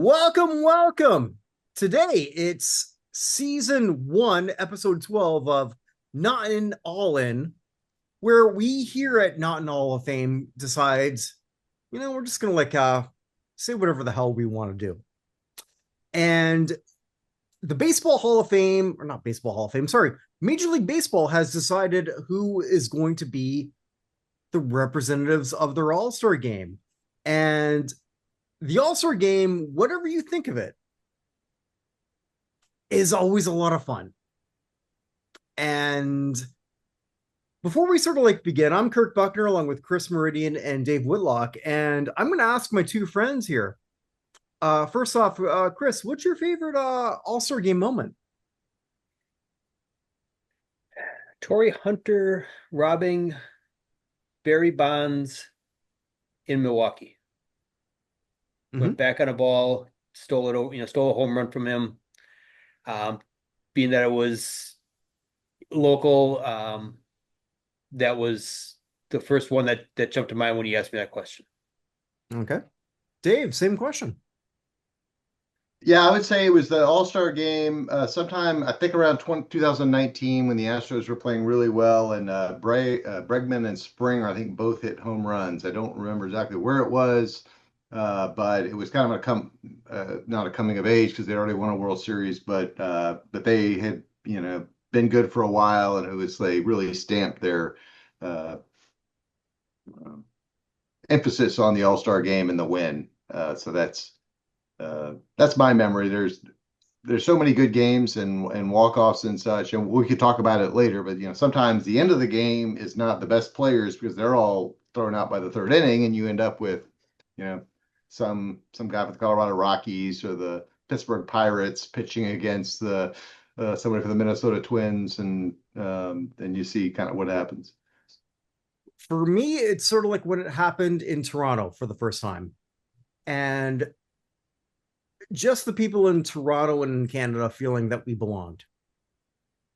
Welcome. Today it's season 1, episode 12 of Not in All In, where we here at Not in All of Fame decides, we're just gonna say whatever the hell we want to do. And the Baseball Hall of Fame, or not Baseball Hall of Fame, sorry, Major League Baseball has decided who is going to be the representatives of their All-Star game. And the All-Star game, whatever you think of it, is always a lot of fun. And before we sort of begin, I'm Kirk Buchner along with Chris Mouradian and Dave Whitlock, and I'm going to ask my two friends here. First off, Chris, what's your favorite All-Star game moment? Torrey Hunter robbing Barry Bonds in Milwaukee. Went back on a ball, stole a home run from him. Being that it was local, that was the first one that jumped to mind when you asked me that question. Okay. Dave, same question. Yeah, I would say it was the All-Star game sometime, I think around 2019 when the Astros were playing really well, and Bregman and Springer, I think, both hit home runs. I don't remember exactly where it was, but it was kind of not a coming of age because they already won a World Series, but they had been good for a while, and it was they really stamped their emphasis on the All-Star game and the win. So that's my memory. There's so many good games and walk-offs and such, and we could talk about it later, but sometimes the end of the game is not the best players because they're all thrown out by the third inning, and you end up with some guy for the Colorado Rockies or the Pittsburgh Pirates pitching against somebody for the Minnesota Twins, and then you see kind of what happens. For me, it's sort of like when it happened in Toronto for the first time. And just the people in Toronto and in Canada feeling that we belonged.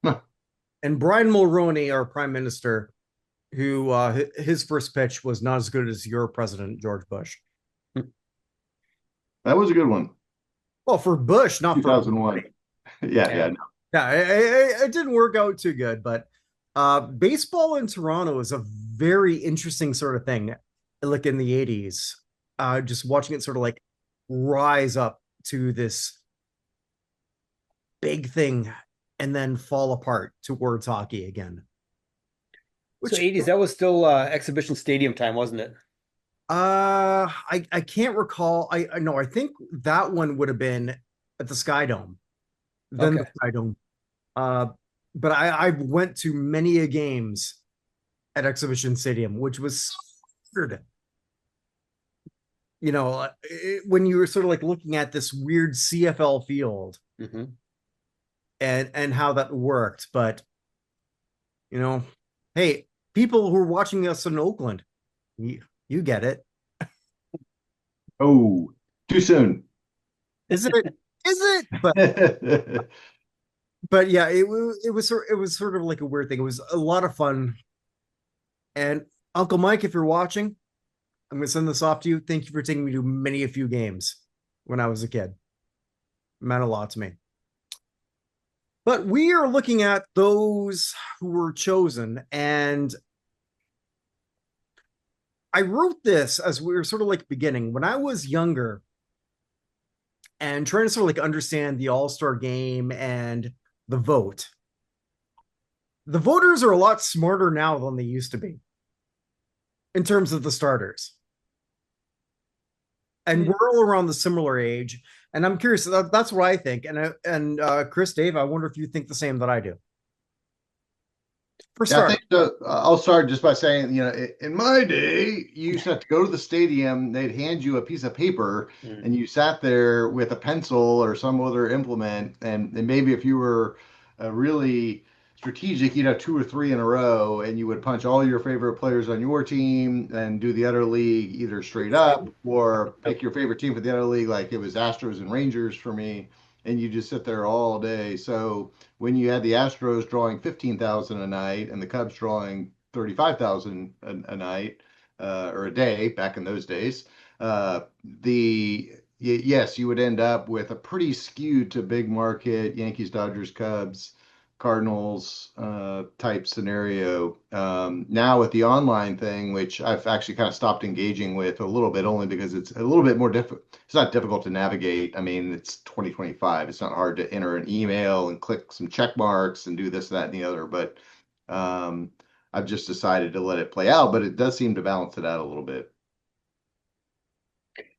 Huh. And Brian Mulroney, our prime minister, who his first pitch was not as good as your president, George Bush. That was a good one. Well, for Bush, not 2001. For yeah. It didn't work out too good, but baseball in Toronto is a very interesting sort of thing. Like in the 80s, just watching it sort of rise up to this big thing and then fall apart towards hockey again. So 80s, that was still exhibition stadium time, wasn't it? I can't recall. I know, I think that one would have been at the Sky Dome. Then the Sky Dome. But I went to many a games at Exhibition Stadium, which was so weird. When you were sort of looking at this weird CFL field and how that worked. But, hey, people who are watching us in Oakland, you get it. Oh, too soon. Is it? But yeah, it was sort of like a weird thing. It was a lot of fun. And Uncle Mike, if you're watching, I'm going to send this off to you. Thank you for taking me to many a few games when I was a kid. It meant a lot to me. But we are looking at those who were chosen. And I wrote this as we were sort of beginning. When I was younger and trying to sort of understand the All-Star game and the vote, the voters are a lot smarter now than they used to be in terms of the starters. And we're all around the similar age. And I'm curious, that's what I think. And Chris, Dave, I wonder if you think the same that I do. I think I'll start just by saying, in my day, you used to have to go to the stadium, they'd hand you a piece of paper, and you sat there with a pencil or some other implement, and maybe if you were really strategic, you'd have two or three in a row, and you would punch all your favorite players on your team and do the other league either straight up or pick your favorite team for the other league, like it was Astros and Rangers for me, and you just sit there all day. So when you had the Astros drawing 15,000 a night and the Cubs drawing 35,000 a night or a day back in those days, the yes, you would end up with a pretty skewed to big market Yankees, Dodgers, Cubs, Cardinals type scenario. Now with the online thing, which I've actually kind of stopped engaging with a little bit, only because it's a little bit more difficult. It's not difficult to navigate. I mean, it's 2025. It's not hard to enter an email and click some check marks and do this, that, and the other. But I've just decided to let it play out. But it does seem to balance it out a little bit.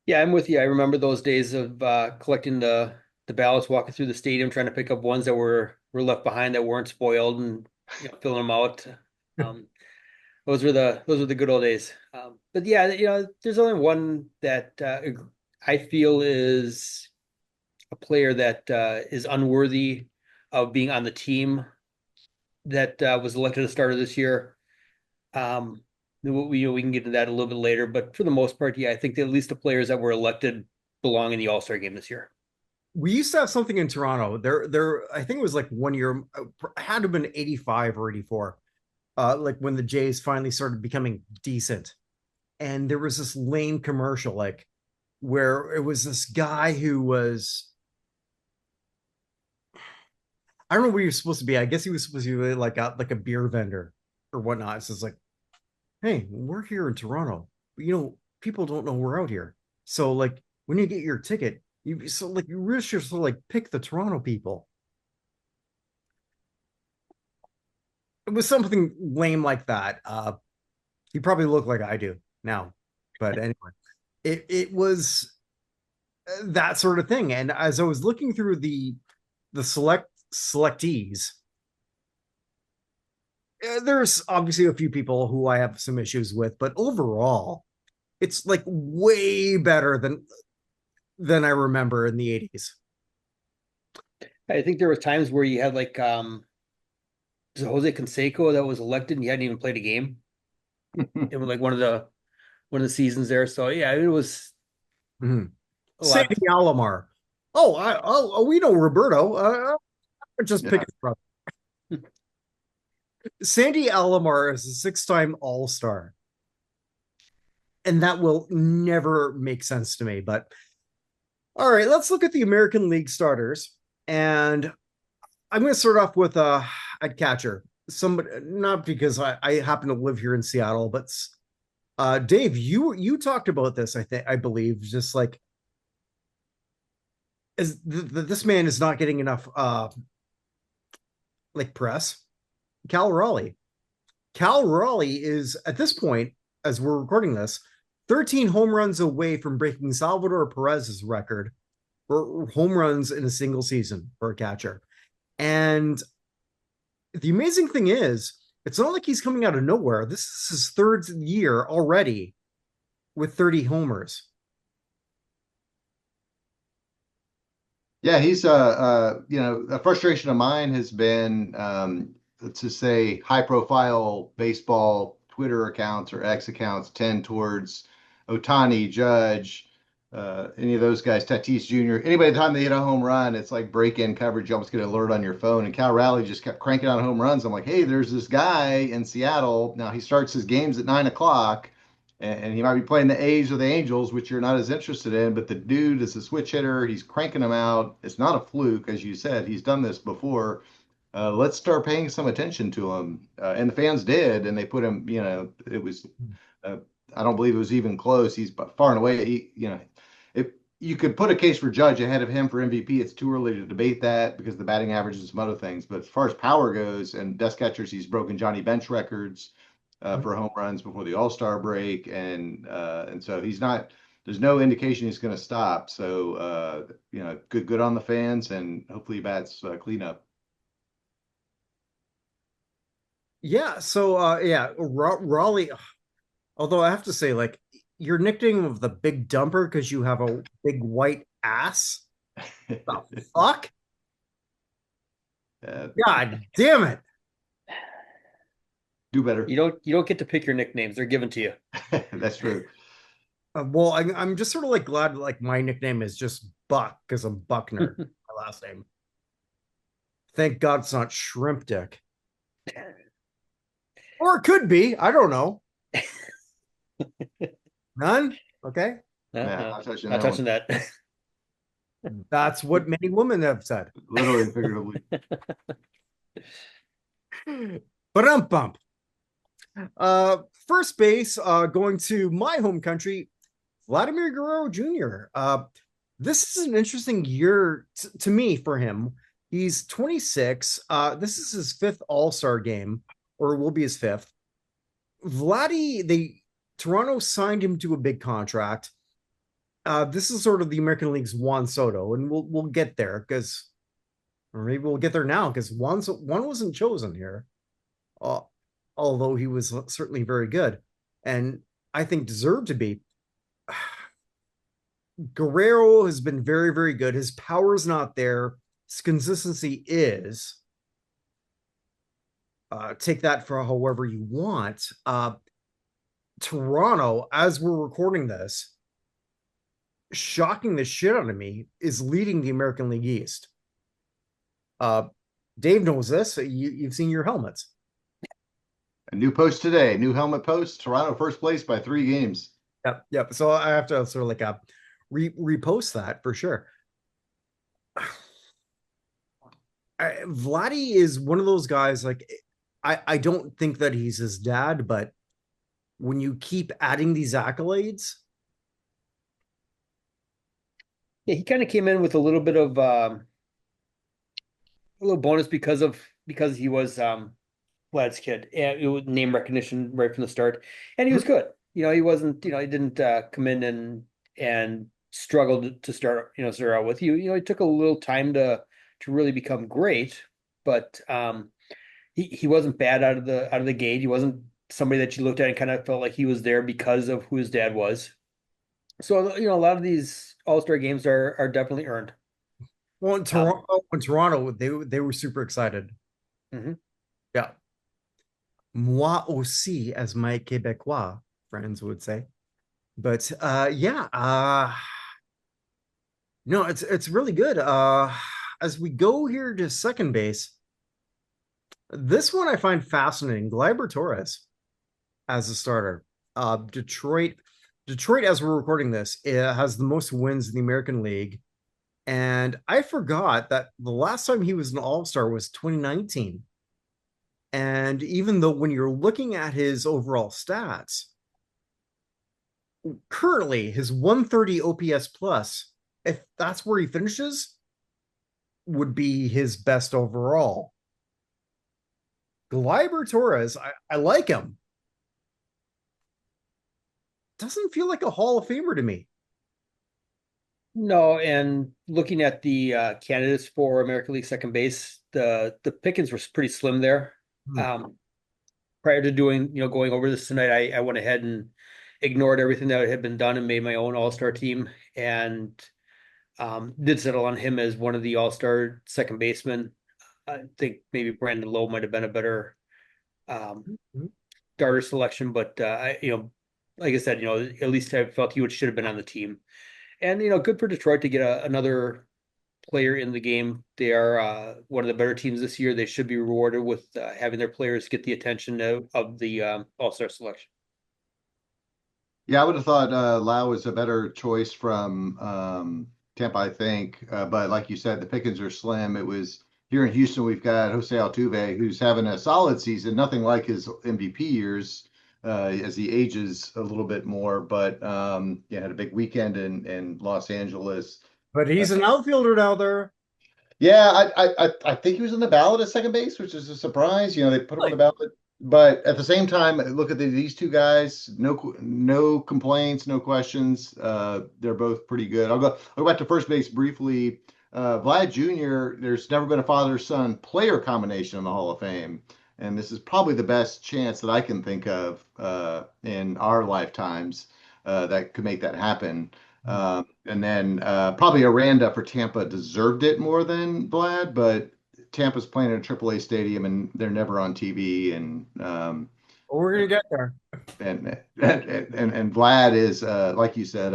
Yeah, I'm with you. I remember those days of collecting the ballots, walking through the stadium, trying to pick up ones that were left behind that weren't spoiled, and filling them out. Those were the good old days. But yeah, there's only one that I feel is a player that is unworthy of being on the team that was elected a starter this year. We can get into that a little bit later, but for the most part, yeah, I think that at least the players that were elected belong in the All-Star game this year. We used to have something in Toronto. I think it was like 1 year, had to have been 85 or 84, like when the Jays finally started becoming decent. And there was this lame commercial, like where it was this guy who was, I don't know where he was supposed to be. I guess he was supposed to be like a beer vendor or whatnot. So it's like, hey, we're here in Toronto. People don't know we're out here. So like when you get your ticket, you really should sort of like pick the Toronto people. It was something lame like that. You probably look like I do now, but anyway, it was that sort of thing. And as I was looking through the selectees, there's obviously a few people who I have some issues with, but overall, it's like way better than I remember in the 80s. I think there were times where you had like Jose Canseco that was elected and he hadn't even played a game. It was like one of the seasons there. So yeah, it was a lot. Sandy Alomar. We know Roberto. Just pick his brother. Sandy Alomar is a 6-time All-Star. And that will never make sense to me. But all right, let's look at the American League starters. And I'm going to start off with a catcher. Somebody, not because I happen to live here in Seattle, but Dave, you talked about this, I believe, just like this man is not getting enough like press. Cal Raleigh. Cal Raleigh is, at this point, as we're recording this, 13 home runs away from breaking Salvador Perez's record for home runs in a single season for a catcher. And the amazing thing is, it's not like he's coming out of nowhere. This is his third year already with 30 homers. Yeah, he's a frustration of mine has been to say high profile baseball Twitter accounts or X accounts tend towards Ohtani, Judge, any of those guys, Tatis Jr. Anybody, the time they hit a home run, it's like break-in coverage. You almost get an alert on your phone. And Cal Raleigh just kept cranking out home runs. I'm like, hey, there's this guy in Seattle. Now he starts his games at 9 o'clock, and he might be playing the A's or the Angels, which you're not as interested in. But the dude is a switch hitter. He's cranking them out. It's not a fluke, as you said. He's done this before. Let's start paying some attention to him. And the fans did, and they put him. It was. I don't believe it was even close. He's far and away. If you could put a case for Judge ahead of him for MVP, it's too early to debate that because the batting average and some other things. But as far as power goes and desk catchers, he's broken Johnny Bench records for home runs before the All-Star break, and so he's not. There's no indication he's going to stop. So good on the fans, and hopefully he bats cleanup. Yeah. So Raleigh. Although I have to say, like, your nickname of the Big Dumper because you have a big white ass. The fuck? God damn it! Do better. You don't get to pick your nicknames; they're given to you. That's true. Well, I'm just sort of like glad like my nickname is just Buck because I'm Buchner, my last name. Thank God it's not Shrimp Dick, or it could be. I don't know. None? Okay. Yeah, not touching that. That's what many women have said. Literally and figuratively. But bump. First base, going to my home country, Vladimir Guerrero Jr. This is an interesting year to me for him. He's 26. This is his fifth All-Star game, or will be his fifth. Toronto signed him to a big contract. This is sort of the American League's Juan Soto, and we'll get there or maybe we'll get there now because Juan wasn't chosen here, uh, although he was certainly very good, and I think deserved to be. Guerrero has been very, very good. His power is not there. His consistency is. Take that for however you want. Toronto, as we're recording this, shocking the shit out of me, is leading the American League East. Dave knows this. You've seen your helmets. A new post today, new helmet post. Toronto first place by 3 games. Yep. So I have to sort of like repost that for sure. Vladdy is one of those guys, like, I don't think that he's his dad, but when you keep adding these accolades. Yeah, he kind of came in with a little bit of a little bonus because he was Vlad's kid, and it was name recognition right from the start, and he was good. He wasn't, he didn't come in and struggled to start out with you. He took a little time to really become great, but he wasn't bad out of the gate. He wasn't somebody that you looked at and kind of felt like he was there because of who his dad was. So a lot of these All-Star games are definitely earned. Well, in Toronto, they were super excited. Mm-hmm. Yeah. Moi aussi, as my Québécois friends would say. But no, it's really good. As we go here to second base, this one I find fascinating. Gleyber Torres as a starter. Detroit, as we're recording this, it has the most wins in the American League. And I forgot that the last time he was an All-Star was 2019. And even though when you're looking at his overall stats, currently his 130 OPS plus, if that's where he finishes, would be his best overall. Gleyber Torres, I like him. Doesn't feel like a Hall of Famer to me. No, and looking at the candidates for American League second base, the pickings were pretty slim there. Prior to going over this tonight, I went ahead and ignored everything that had been done and made my own All-Star team, and did settle on him as one of the All-Star second basemen. I think maybe Brandon Lowe might have been a better starter selection, but like I said, at least I felt he should have been on the team. And good for Detroit to get another player in the game. They are one of the better teams this year. They should be rewarded with having their players get the attention of the All-Star selection. Yeah, I would have thought Lau was a better choice from Tampa, I think. But like you said, the pickings are slim. It was here in Houston, we've got Jose Altuve, who's having a solid season, nothing like his MVP years. As he ages a little bit more, but had a big weekend in Los Angeles. But he's an outfielder now there. Yeah, I think he was in the ballot at second base, which is a surprise. They put him on the ballot, but at the same time, look at these two guys. No complaints, no questions. They're both pretty good. I'll go back to first base briefly. Vlad Jr., there's never been a father-son player combination in the Hall of Fame. And this is probably the best chance that I can think of in our lifetimes that could make that happen. And then probably Aranda for Tampa deserved it more than Vlad, but Tampa's playing in a AAA stadium and they're never on TV. And we're gonna get there. And Vlad is, like you said,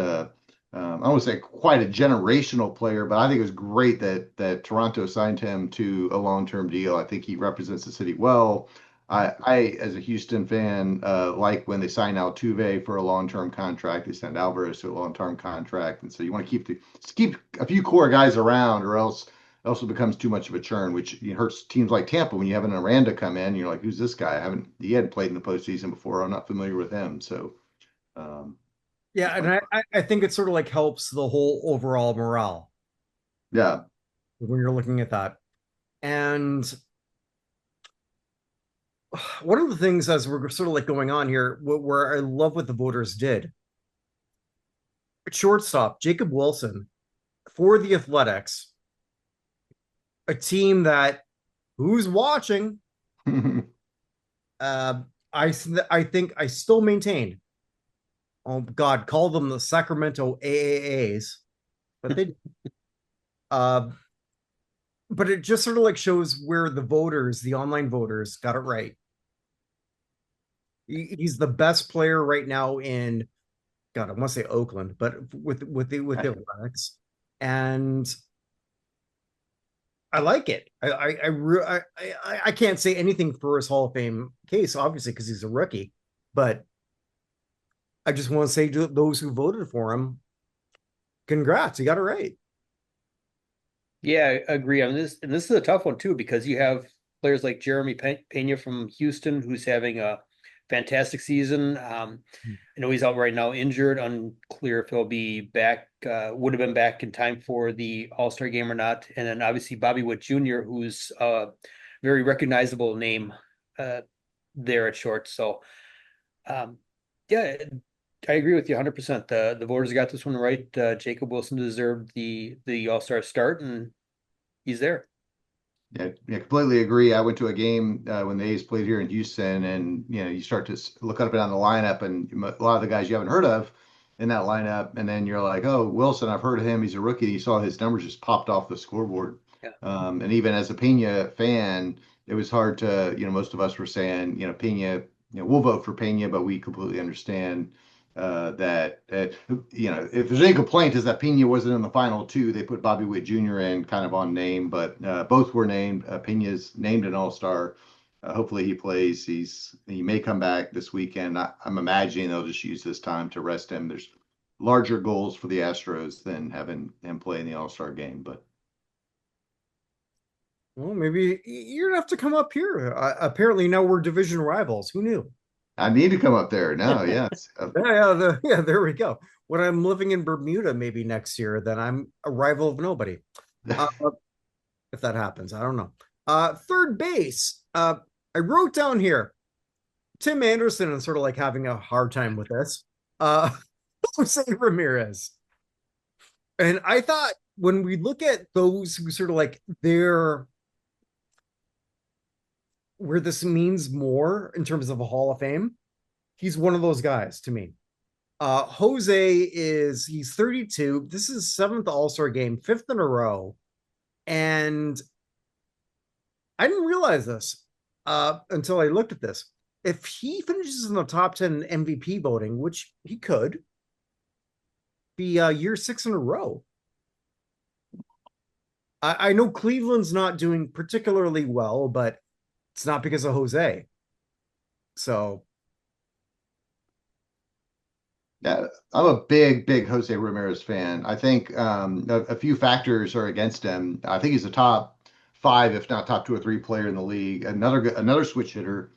I don't want to say quite a generational player, but I think it was great that Toronto signed him to a long-term deal. I think he represents the city well. I as a Houston fan, like when they sign Altuve for a long-term contract, they send Alvarez to a long-term contract, and so you want to keep a few core guys around, or else it becomes too much of a churn, which hurts teams like Tampa when you have an Aranda come in. You're like, who's this guy? He hadn't played in the postseason before. I'm not familiar with him, so um, Yeah, and I think it sort of like helps the whole overall morale yeah. when you're looking at that. And one of the things as we're sort of like going on here, where I love what the voters did, shortstop Jacob Wilson for the Athletics, a team that who's watching. Uh, I think I still maintain. Oh God, call them the Sacramento AAAs, but they. uh, but it just sort of like shows where the voters, the online voters, got it right. He's the best player right now in God. I want to say Oakland, but with the Athletics, and I like it. I can't say anything for his Hall of Fame case, obviously, because he's a rookie. But I just want to say to those who voted for him, congrats, you got it right. Yeah, I agree on this. And this is a tough one too, because you have players like Jeremy Pena from Houston, who's having a fantastic season. I know he's out right now injured, unclear if he'll be back, would have been back in time for the All-Star game or not. And then obviously Bobby Witt Jr., who's a very recognizable name there at short. So, yeah, I agree with you 100%. The voters got this one right. Jacob Wilson deserved the All-Star start, and he's there. Yeah, completely agree. I went to a game when the A's played here in Houston, and you start to look up and down the lineup, and a lot of the guys you haven't heard of in that lineup, and then you're like, oh, Wilson, I've heard of him. He's a rookie. You saw his numbers just popped off the scoreboard. Yeah. And even as a Pena fan, it was hard to, most of us were saying, Pena, we'll vote for Pena, but we completely understand that if there's any complaint is that Pena wasn't in the final two. They put Bobby Witt Jr. in kind of on name, but both were named. Pena's named an All-Star. Hopefully he plays. He may come back this weekend. I'm imagining they'll just use this time to rest him. There's larger goals for the Astros than having him play in the All-Star game, but. Well, maybe you're gonna have to come up here. Apparently now we're division rivals. Who knew? I need to come up there now. Yes. Yeah, there we go. When I'm living in Bermuda, maybe next year, then I'm a rival of nobody. If that happens, I don't know. Third base. I wrote down here Tim Anderson and sort of like having a hard time with this. José Ramírez. And I thought when we look at those who sort of like where this means more in terms of a Hall of Fame, he's one of those guys to me. Jose he's 32. This is his 7th All-Star game, 5th in a row. And I didn't realize this until I looked at this. If he finishes in the top 10 MVP voting, which he could, be year 6 in a row. I know Cleveland's not doing particularly well, but it's not because of Jose. So. Yeah, I'm a big José Ramírez fan. I think a few factors are against him. I think he's a top 5, if not top 2 or 3 player in the league. Another switch hitter.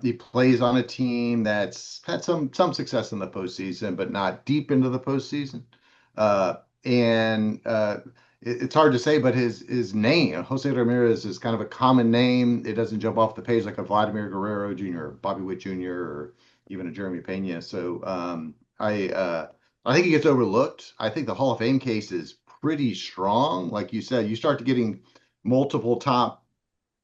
He plays on a team that's had some success in the postseason, but not deep into the postseason. It's hard to say, but his name, José Ramírez, is kind of a common name. It doesn't jump off the page like a Vladimir Guerrero Jr., Bobby Witt Jr., or even a Jeremy Pena. So I think he gets overlooked. I think the Hall of Fame case is pretty strong. Like you said, you start to getting multiple top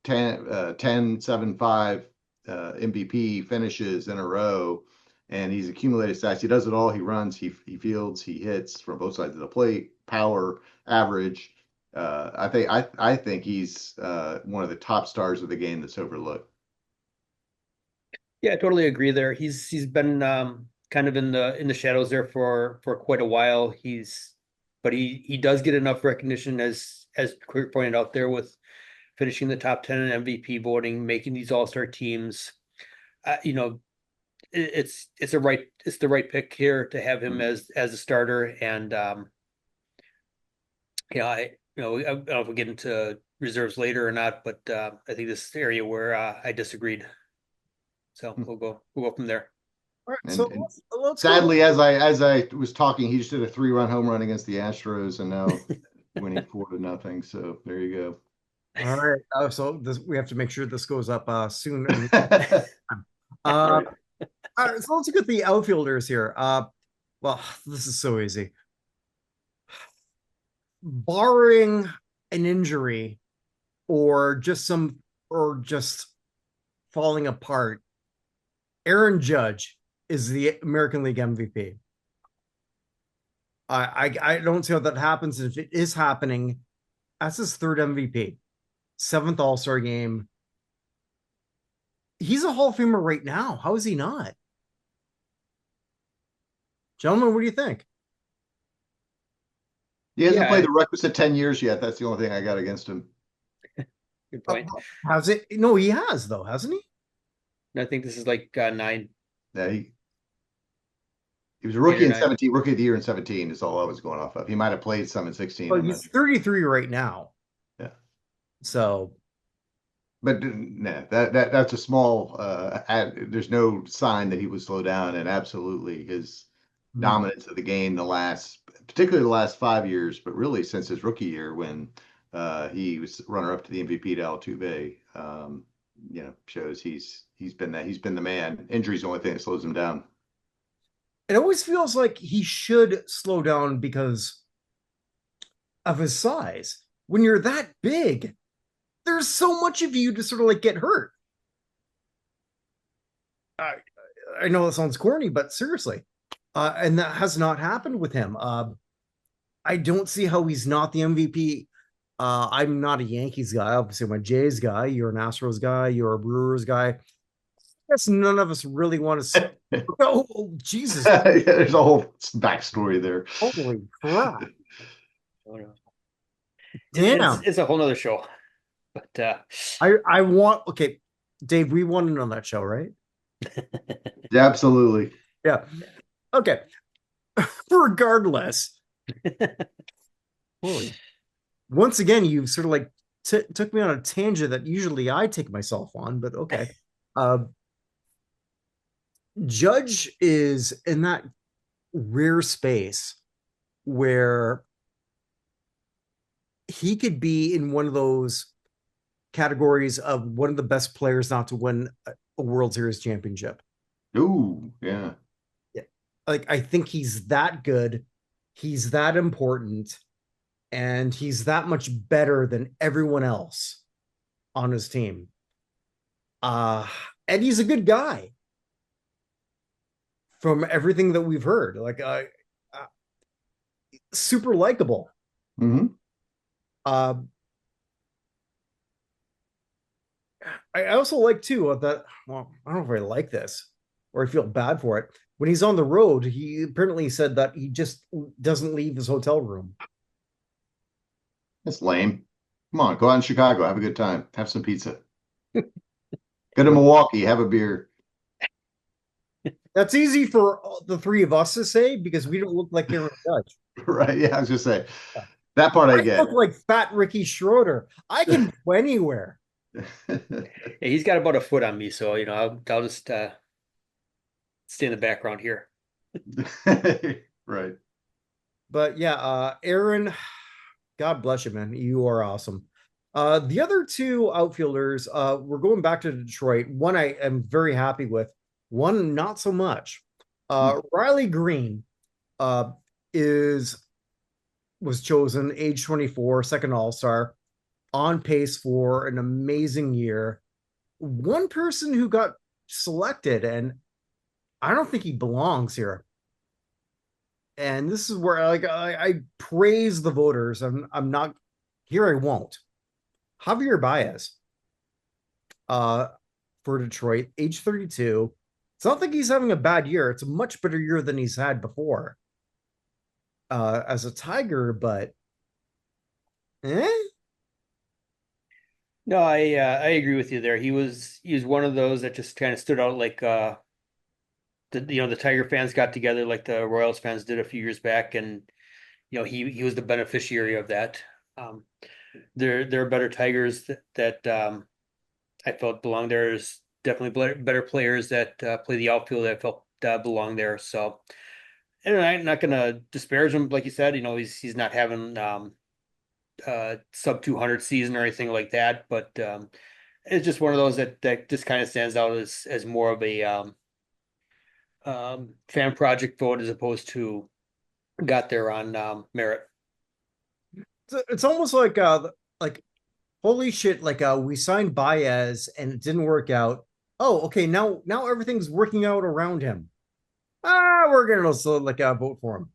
10, 7, 5 MVP finishes in a row, and he's accumulated stats. He does it all. He runs, he fields, he hits from both sides of the plate, power, average. I think he's one of the top stars of the game that's overlooked. Yeah, I totally agree there. He's been kind of in the shadows there for quite a while. But he does get enough recognition as Kirk pointed out there with finishing the top 10 in MVP voting, making these all-star teams. You know, it's the right pick here to have him as a starter. And I don't know if we'll get into reserves later or not, but I think this is the area where I disagreed. So we'll go from there. All right, And, so and let's sadly, as I was talking, he just did a 3-run home run against the Astros, and now winning 4-0. So there you go. All right. So we have to make sure this goes up soon. Right. All right, so let's look at the outfielders here. Well, this is so easy. Barring an injury or just falling apart, Aaron Judge is the American League MVP. I don't see how that happens. If it is happening, that's his third MVP, 7th All-Star game. He's a Hall of Famer right now. How is he not? Gentlemen, what do you think? He hasn't played the requisite 10 years yet. That's the only thing I got against him. Good point. Has it? No, he has, though, hasn't he? I think this is like 9. Yeah, he was a rookie in 17, rookie of the year in 17 is all I was going off of. He might have played some in 16. Well, he's 33 right now. Yeah. So. But no, that's a small, there's no sign that he would slow down, and absolutely his dominance of the game particularly the last 5 years, but really since his rookie year when he was runner-up to the MVP to Altuve, shows he's been the man. Injury's the only thing that slows him down. It always feels like he should slow down because of his size. When you're that big, there's so much of you to sort of like get hurt. I know that sounds corny, but seriously. And that has not happened with him. I don't see how he's not the MVP. I'm not a Yankees guy. Obviously, I'm a Jays guy. You're an Astros guy. You're a Brewers guy. I guess none of us really want to see. Oh, Jesus. There's a whole backstory there. Holy crap. Oh, no. Damn. It's a whole nother show. But I want, okay, Dave, we wanted on that show, right? Yeah, absolutely. Yeah. Okay. Regardless. Holy. Once again, you sort of like took me on a tangent that usually I take myself on, but okay. Judge is in that rare space where he could be in one of those categories of one of the best players not to win a World Series championship. Ooh, yeah. Yeah. Like, I think he's that good. He's that important. And he's that much better than everyone else on his team. And he's a good guy from everything that we've heard. Like, super likable. Mm-hmm. I also like too that. Well, I don't know if I like this or I feel bad for it. When he's on the road, he apparently said that he just doesn't leave his hotel room. That's lame. Come on, go out in Chicago, have a good time, have some pizza. Go to Milwaukee, have a beer. That's easy for the three of us to say because we don't look like Aaron Judge. Right? Yeah, I was just say that part I get. Look like fat Ricky Schroeder. I can go anywhere. Yeah, he's got about a foot on me, so I'll just stay in the background here. Right. But yeah, Aaron, God bless you, man. You are awesome. The other two outfielders, we're going back to Detroit. One I am very happy with. One not so much. Riley Greene was chosen, age 24, second All-Star, on pace for an amazing year. One person who got selected, and I don't think he belongs here. And this is where I praise the voters. I'm not here. I won't. Javier Báez, for Detroit, age 32. It's not like he's having a bad year. It's a much better year than he's had before as a Tiger, but No, I agree with you there. He was one of those that just kind of stood out like the Tiger fans got together like the Royals fans did a few years back, and he was the beneficiary of that. Um, there are better Tigers that I felt belong there. There's definitely better players that play the outfield that I felt belong there. So, and I'm not going to disparage him, like you said. He's not having sub 200 season or anything like that, but it's just one of those that just kind of stands out as more of a fan project vote as opposed to got there on merit. It's almost like holy shit, like we signed Baez and it didn't work out. Oh, okay, now everything's working out around him. We're gonna also like vote for him.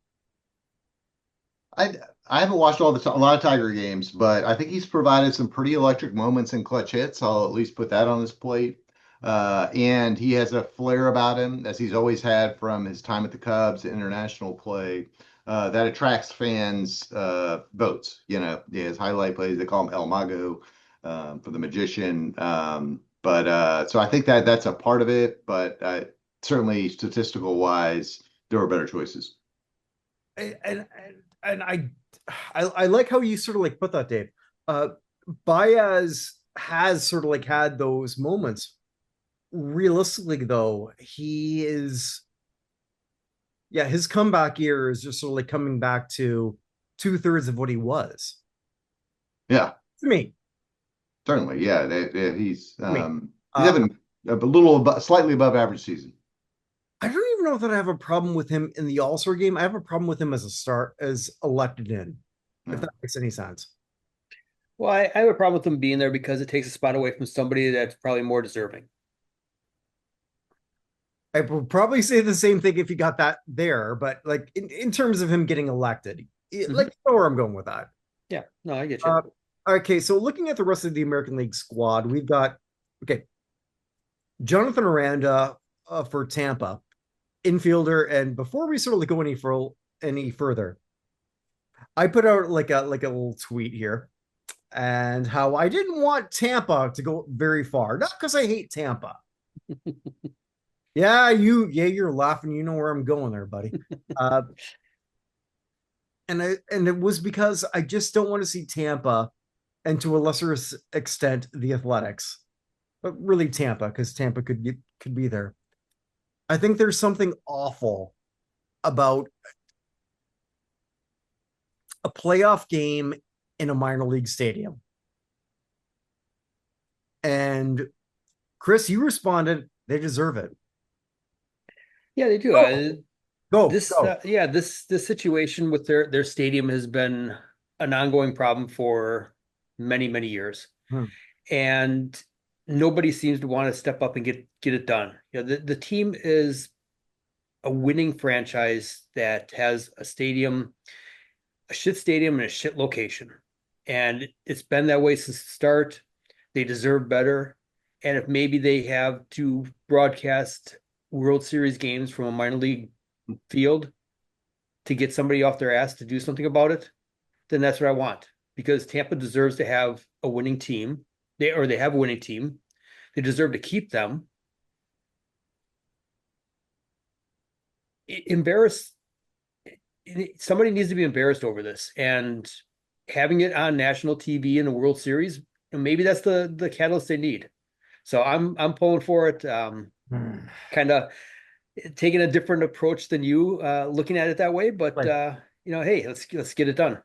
I I haven't watched a lot of Tiger games, but I think he's provided some pretty electric moments and clutch hits. I'll at least put that on his plate. And he has a flair about him, as he's always had from his time at the Cubs, international play, that attracts fans' votes. His highlight plays, they call him El Mago for the magician. But so I think that's a part of it, but certainly statistical wise, there were better choices. And I like how you sort of like put that, Dave. Uh, Baez has sort of like had those moments. Realistically, though, he is, yeah, his comeback year is just sort of like coming back to 2/3 of what he was. Yeah, To me, certainly. Yeah, he's to me. he's Uh, having a little slightly above average season. I don't even know that I have a problem with him in the All-Star game. I have a problem with him as a start, as elected in, if Yeah. that makes any sense. Well, I have a problem with him being there because it takes a spot away from somebody that's probably more deserving. I would probably say the same thing if he got that there, but like in terms of him getting elected, like Mhm. you know where I'm going with that. Yeah, no, I get you. Uh, okay, so looking at the rest of the American League squad, we've got okay, Jonathan Aranda for Tampa, infielder, and before we sort of go any further, I put out like a little tweet here and how I didn't want Tampa to go very far, not because I hate Tampa. Yeah, you're laughing. You know where I'm going there, buddy. Uh, and it was because I just don't want to see Tampa, and to a lesser extent, the Athletics, but really Tampa, because Tampa could be there. I think there's something awful about a playoff game in a minor league stadium. And Chris, you responded, they deserve it. Yeah, they do. Go, go. This situation with their stadium has been an ongoing problem for many years, Hmm. and nobody seems to want to step up and get it done. The team is a winning franchise that has a shit stadium and a shit location, and it's been that way since the start. They deserve better, and if maybe they have to broadcast World Series games from a minor league field to get somebody off their ass to do something about it, then that's what I want. Because Tampa deserves to have a winning team. They have a winning team. They deserve to keep them. Embarrass somebody needs to be embarrassed over this. And having it on national TV in the World Series, maybe that's the catalyst they need. So I'm pulling for it. Hmm. Kind of taking a different approach than you, looking at it that way. But Right. hey, let's get it done.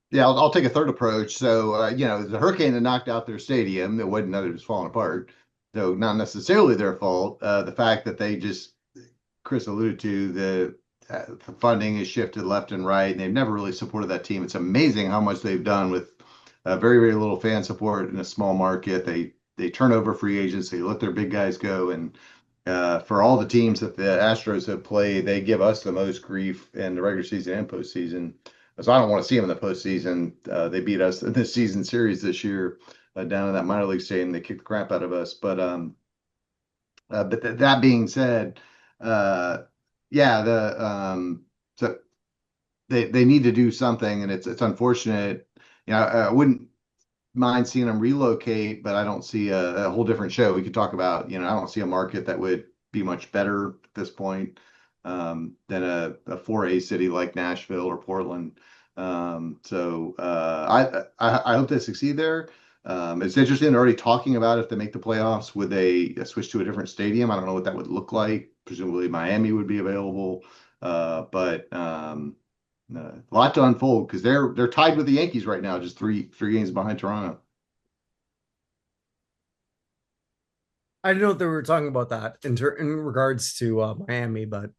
Yeah, I'll take a third approach. So, the hurricane that knocked out their stadium, it wasn't that it was falling apart. So, not necessarily their fault. The fact that they just, Chris alluded to, the funding is shifted left and right, and they've never really supported that team. It's amazing how much they've done with very little fan support in a small market. They turn over free agents, they let their big guys go, and for all the teams that the Astros have played, they give us the most grief in the regular season and postseason. So I don't want to see them in the postseason. They beat us in this season series this year down in that minor league stadium. They kicked the crap out of us. But that being said, uh, yeah, so they need to do something, and it's unfortunate. I wouldn't. mind seeing them relocate, but I don't see a whole different show. We could talk about, I don't see a market that would be much better at this point than a 4A city like Nashville or Portland. I hope they succeed there. It's interesting. They're already talking about if they make the playoffs, would they switch to a different stadium? I don't know what that would look like. Presumably Miami would be available. A lot to unfold because they're tied with the Yankees right now, just three games behind Toronto. I didn't know they were talking about that in regards to Miami, but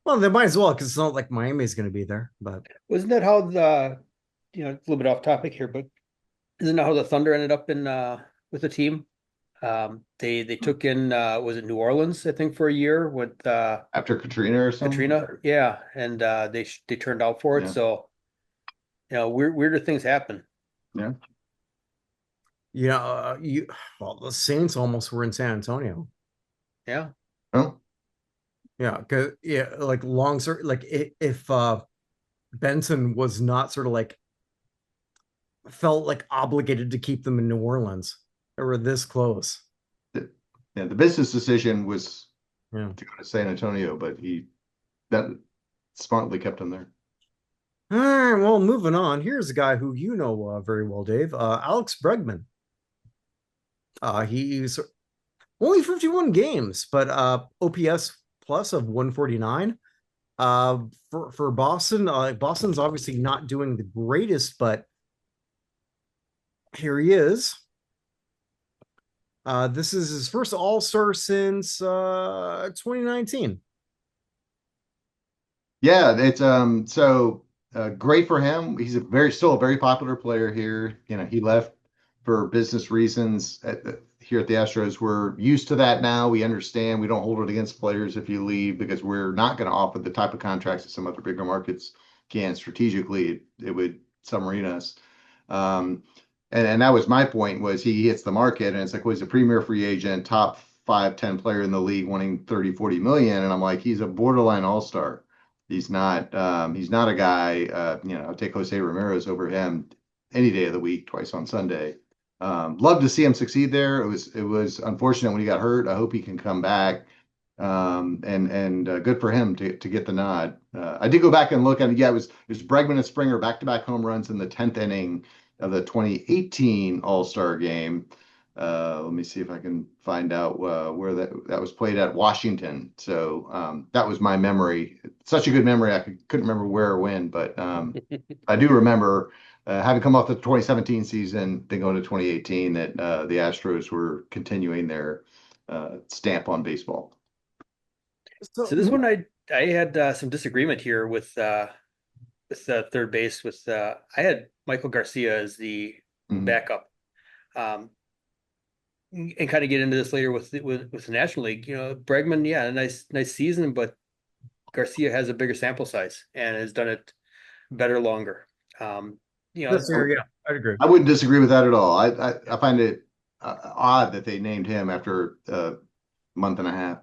well, they might as well because it's not like Miami's going to be there. But wasn't that how the it's a little bit off topic here, but isn't that how the Thunder ended up in with the team? They took in was it New Orleans, I think, for a year with after Katrina or something. Katrina, yeah, and they turned out for it. Yeah. So weirder things happen. Yeah. The Saints almost were in San Antonio. Yeah. Oh. Yeah, because like if Benson was not sort of like felt like obligated to keep them in New Orleans, they were this close. The business decision was to go to San Antonio, but that smartly kept him there. All right, well, moving on. Here's a guy who you know very well, Dave. Alex Bregman. He's only 51 games, but OPS plus of 149. For Boston, Boston's obviously not doing the greatest, but here he is. This is his first All-Star since 2019. Yeah, it's great for him. He's still a very popular player here. He left for business reasons here at the Astros. We're used to that now. We understand. We don't hold it against players if you leave because we're not going to offer the type of contracts that some other bigger markets can strategically. It would submarine us. And that was my point, was he hits the market and it's like, well, he's a premier free agent, top 5-10 player in the league wanting 30-40 million. And I'm like, he's a borderline all-star. He's not a guy, I'll take José Ramírez over him any day of the week, twice on Sunday. Love to see him succeed there. It was unfortunate when he got hurt. I hope he can come back. And good for him to get the nod. I did go back and look at it. Yeah, it was Bregman and Springer back-to-back home runs in the 10th inning of the 2018 All-Star Game. Let me see if I can find out where that was played at Washington. So that was my memory. Such a good memory. I couldn't remember where or when, but I do remember having come off the 2017 season, then going to 2018, that the Astros were continuing their stamp on baseball. So this one, I had some disagreement here with third base. I had Michael Garcia as the backup. And kind of get into this later with the National League. Bregman, yeah, a nice season, but Garcia has a bigger sample size and has done it better longer. Yeah, I'd agree. I wouldn't disagree with that at all. I find it odd that they named him after a month and a half.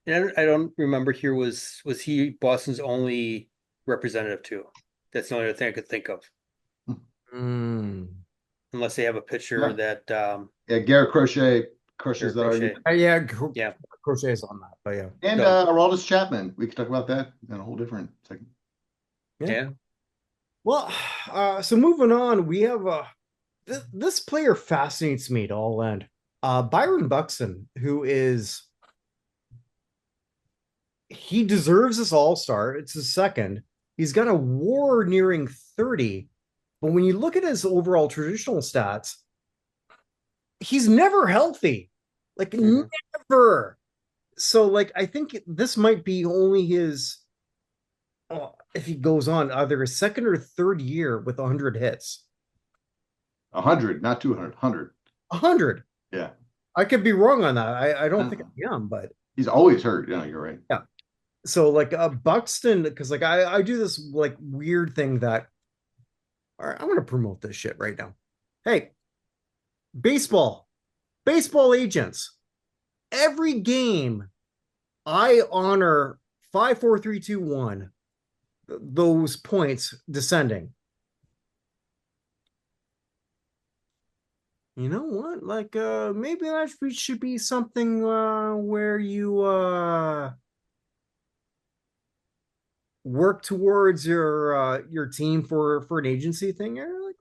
And I don't remember here, was he Boston's only representative too? That's the only other thing I could think of. Unless they have a pitcher that Garrett Crochet's already. Crochet's on that, but yeah. And Aroldis Chapman. We could talk about that in a whole different second. Yeah. Well, so moving on, we have this player fascinates me to all end. Byron Buxton, who he deserves this All-Star. It's his second. He's got a WAR nearing 30. But when you look at his overall traditional stats, he's never healthy. Like, never. So, like, I think this might be only his, if he goes on, either his second or third year with 100 hits. 100, not 200, 100. 100. Yeah. I could be wrong on that. I don't think I am, but. He's always hurt. Yeah, you're right. Yeah. So, like, Buxton, because, like, I do this, like, weird thing that, all right, I'm going to promote this shit right now. Hey, baseball agents, every game I honor 5, 4, 3, 2, 1, those points descending. You know what? Like, maybe that should be something where you work towards your team for an agency thing. Or like,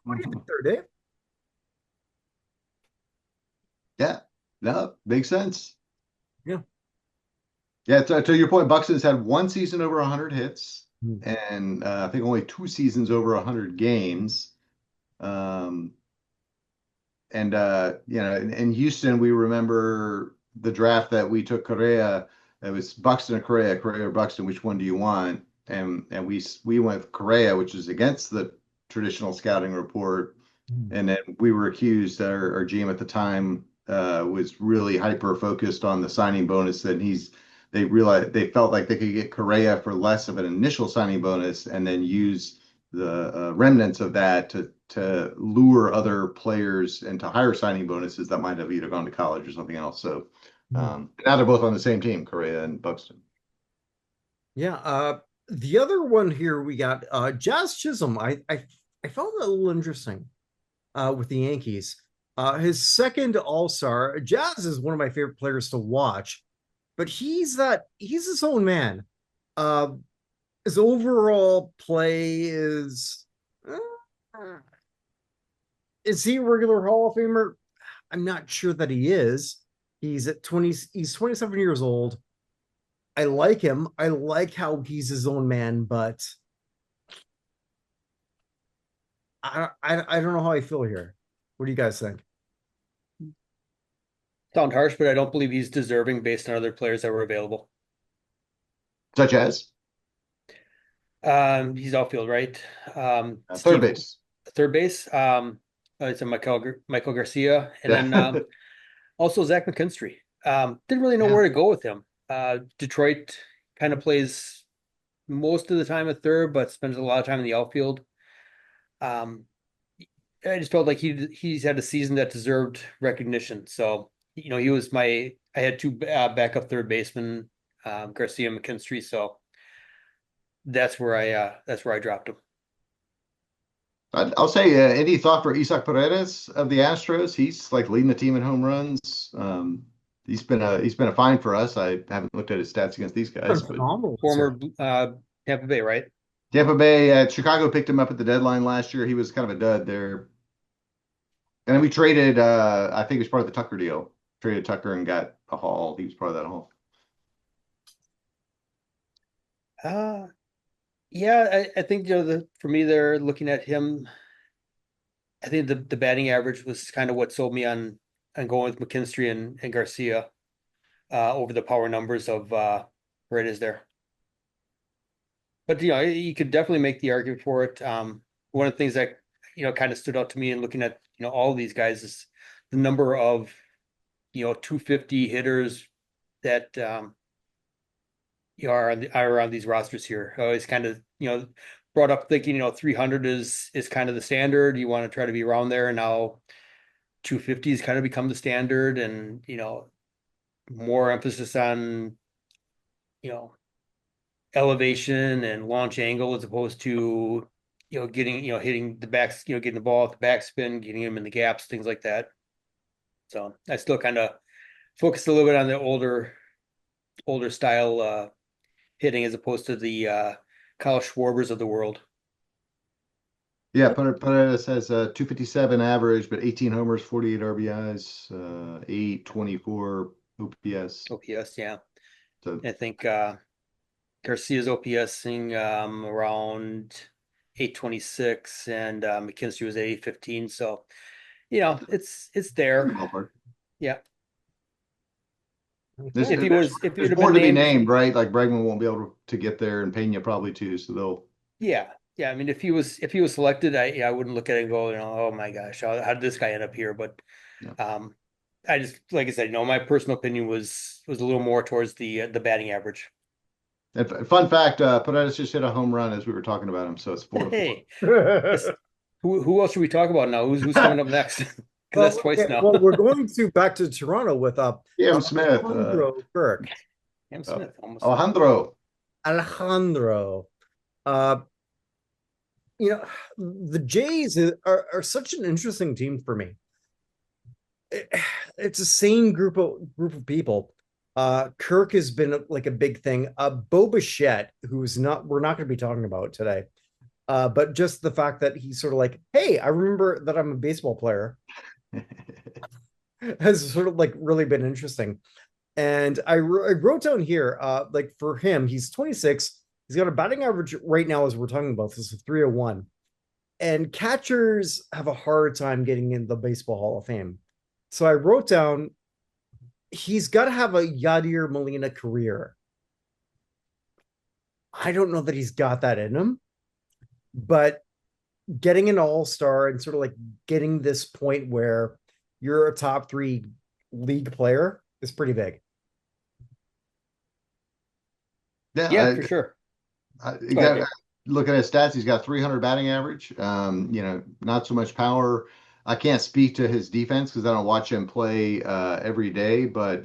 what do you think there, Dave? Yeah, no, makes sense. Yeah. Yeah, to your point, Buxton's had one season over 100 hits, Hmm. and I think only 2 seasons over 100 games. Um, and in Houston, we remember the draft that we took Correa. It was Buxton or Correa, Correa or Buxton. Which one do you want? And we went with Correa, which is against the traditional scouting report. And then we were accused, our GM at the time was really hyper focused on the signing bonus. That they realized they felt like they could get Correa for less of an initial signing bonus, and then use the remnants of that to lure other players into higher signing bonuses that might have either gone to college or something else. So now they're both on the same team, Correa and Buxton. Yeah. The other one here we got Jazz Chisholm. I found that a little interesting with the Yankees. His second All-Star. Jazz is one of my favorite players to watch, but he's his own man. His overall play is he a regular Hall of Famer? I'm not sure that he is. He's 27 years old. I like him. I like how he's his own man, but I don't know how I feel here. What do you guys think? Sound harsh, but I don't believe he's deserving based on other players that were available. Such as He's outfield, right? third base. Third base. It's a Michael Garcia, and then also Zach McKinstry. Didn't really know where to go with him. Detroit kind of plays most of the time at third, but spends a lot of time in the outfield. I just felt like he's had a season that deserved recognition. So, he was I had two backup third basemen, Garcia and McKinstry. So that's where I dropped him. I'll say, any thought for Isaac Paredes of the Astros? He's like leading the team in home runs. He's been a find for us. I haven't looked at his stats against these guys. Phenomenal. Former Tampa Bay, right? Tampa Bay, Chicago picked him up at the deadline last year. He was kind of a dud there. And then we traded, I think it was part of the Tucker deal. Traded Tucker and got a haul. He was part of that haul. Yeah, I think for me, they're looking at him. I think the batting average was kind of what sold me on going with McKinstry and Garcia over the power numbers of where it is there. But you could definitely make the argument for it. One of the things that kind of stood out to me in looking at all of these guys is the number of 250 hitters that are on these rosters here. I always kind of brought up thinking 300 is kind of the standard. You want to try to be around there, and now 250 has kind of become the standard, and more emphasis on elevation and launch angle as opposed to getting hitting the backs, getting the ball at the backspin, getting him in the gaps, things like that. So I still kind of focused a little bit on the older style hitting as opposed to the Kyle Schwarbers of the world. Yeah, Paredes has a 257 average, but 18 homers, 48 RBIs, 824 OPS. OPS, yeah. So I think Garcia's OPSing around 826, and McKinstry was at 815. So, it's there. Yeah. There's more to be named, right? Like Bregman won't be able to get there, and Pena probably too. So they'll. Yeah. I mean, if he was selected, I wouldn't look at it and go, oh my gosh, how did this guy end up here? But I just, like I said, my personal opinion was a little more towards the batting average. And fun fact, Paredes just hit a home run as we were talking about him, so it's 4-4. Hey, who else should we talk about now? Who's coming up next? Because that's twice now. Well, we're going back to Toronto with Smith. Alejandro Kirk. Smith, almost. Alejandro. The Jays are such an interesting team for me. it's the same group of people. Kirk has been like a big thing. Bo Bichette, who's not we're not going to be talking about today. But just the fact that he's sort of like, hey, I remember that I'm a baseball player has sort of like really been interesting. And I wrote down here, like for him, he's 26. He's got a batting average right now, as we're talking about this, is 301. And catchers have a hard time getting in the Baseball Hall of Fame. So I wrote down he's got to have a Yadier Molina career. I don't know that he's got that in him, but getting an all-star and sort of like getting this point where you're a top 3 league player is pretty big. Yeah, for sure. You got looking at his stats, he's got 300 batting average. Not so much power. I can't speak to his defense because I don't watch him play every day. But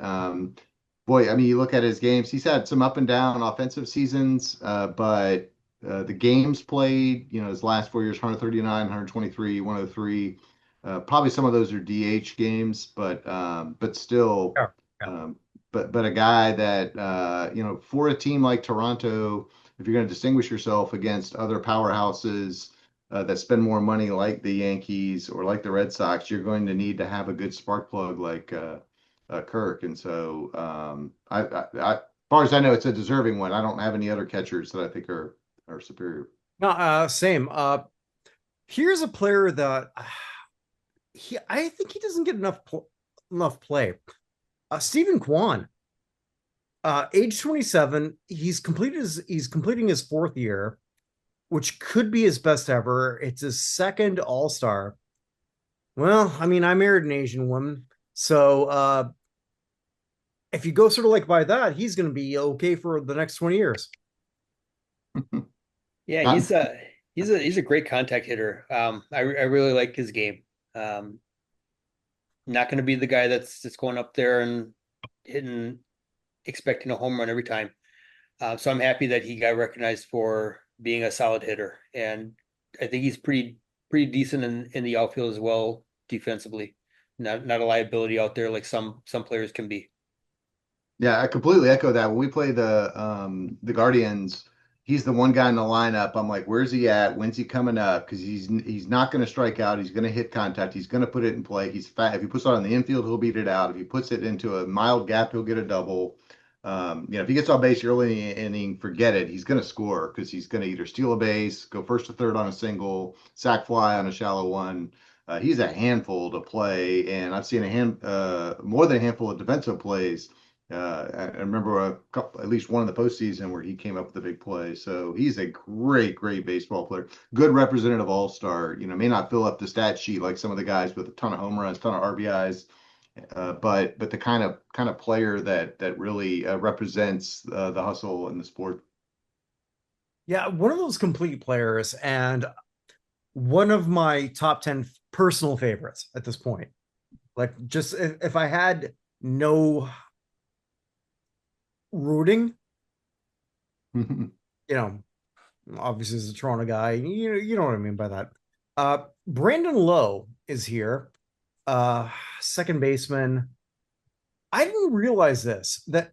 boy, I mean, you look at his games, he's had some up and down offensive seasons, but the games played, his last 4 years, 139, 123, 103. Probably some of those are DH games, but still, Yeah. Yeah. But a guy that for a team like Toronto, if you're going to distinguish yourself against other powerhouses that spend more money like the Yankees or like the Red Sox, you're going to need to have a good spark plug like Kirk. And so, as far as I know, it's a deserving one. I don't have any other catchers that I think are superior. No, same. Here's a player that I think he doesn't get enough play. Stephen Kwan, age 27, he's completing his 4th year, which could be his best ever. It's his 2nd All-Star. Well, I mean, I married an Asian woman, so if you go sort of like by that, he's going to be okay for the next 20 years. Yeah, he's a great contact hitter. I really like his game. Not going to be the guy that's just going up there and hitting, expecting a home run every time. So I'm happy that he got recognized for being a solid hitter, and I think he's pretty decent in the outfield as well defensively. Not a liability out there like some players can be. Yeah, I completely echo that. When we play the Guardians, he's the one guy in the lineup. I'm like, where's he at? When's he coming up? Because he's not going to strike out. He's going to hit contact. He's going to put it in play. He's fat. If he puts it on the infield, he'll beat it out. If he puts it into a mild gap, he'll get a double. If he gets on base early in the inning, forget it. He's going to score because he's going to either steal a base, go first to third on a single, sac fly on a shallow one. He's a handful to play, and I've seen more than a handful of defensive plays. I remember at least one in the postseason where he came up with a big play. So he's a great baseball player. Good representative all-star. May not fill up the stat sheet like some of the guys with a ton of home runs, ton of RBIs, but the kind of player that really represents the hustle in the sport. Yeah, one of those complete players, and one of my top 10 personal favorites at this point. Like, just if I had no rooting, obviously as a Toronto guy, you know what I mean by that. Brandon Lowe is here, second baseman. I didn't realize that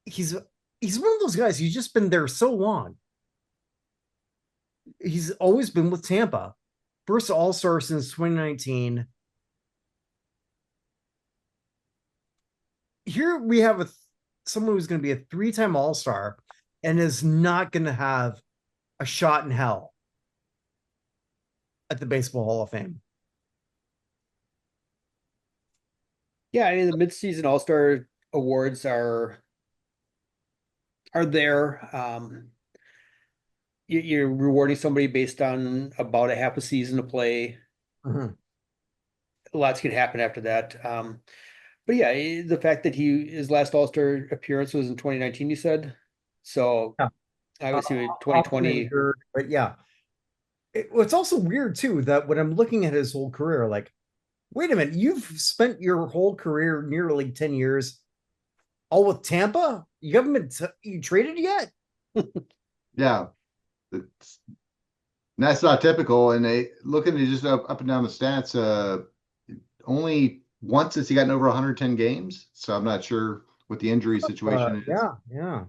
he's one of those guys. He's just been there so long. He's always been with Tampa. First All-Star since 2019. Here we have someone who's going to be a 3-time All-Star and is not going to have a shot in hell at the Baseball Hall of Fame. Yeah, I mean the midseason All-Star awards are there. You're rewarding somebody based on about a half a season of play. Mm-hmm. Lots can happen after that. But yeah, the fact that his last All-Star appearance was in 2019, you said. So Yeah. obviously 2020. But yeah. It's also weird too that when I'm looking at his whole career, like, wait a minute, you've spent your whole career, nearly 10 years, all with Tampa? You haven't been you traded yet? Yeah. That's not typical. And looking at just up and down the stats, only once since he gotten over 110 games. So I'm not sure what the injury situation is. Yeah.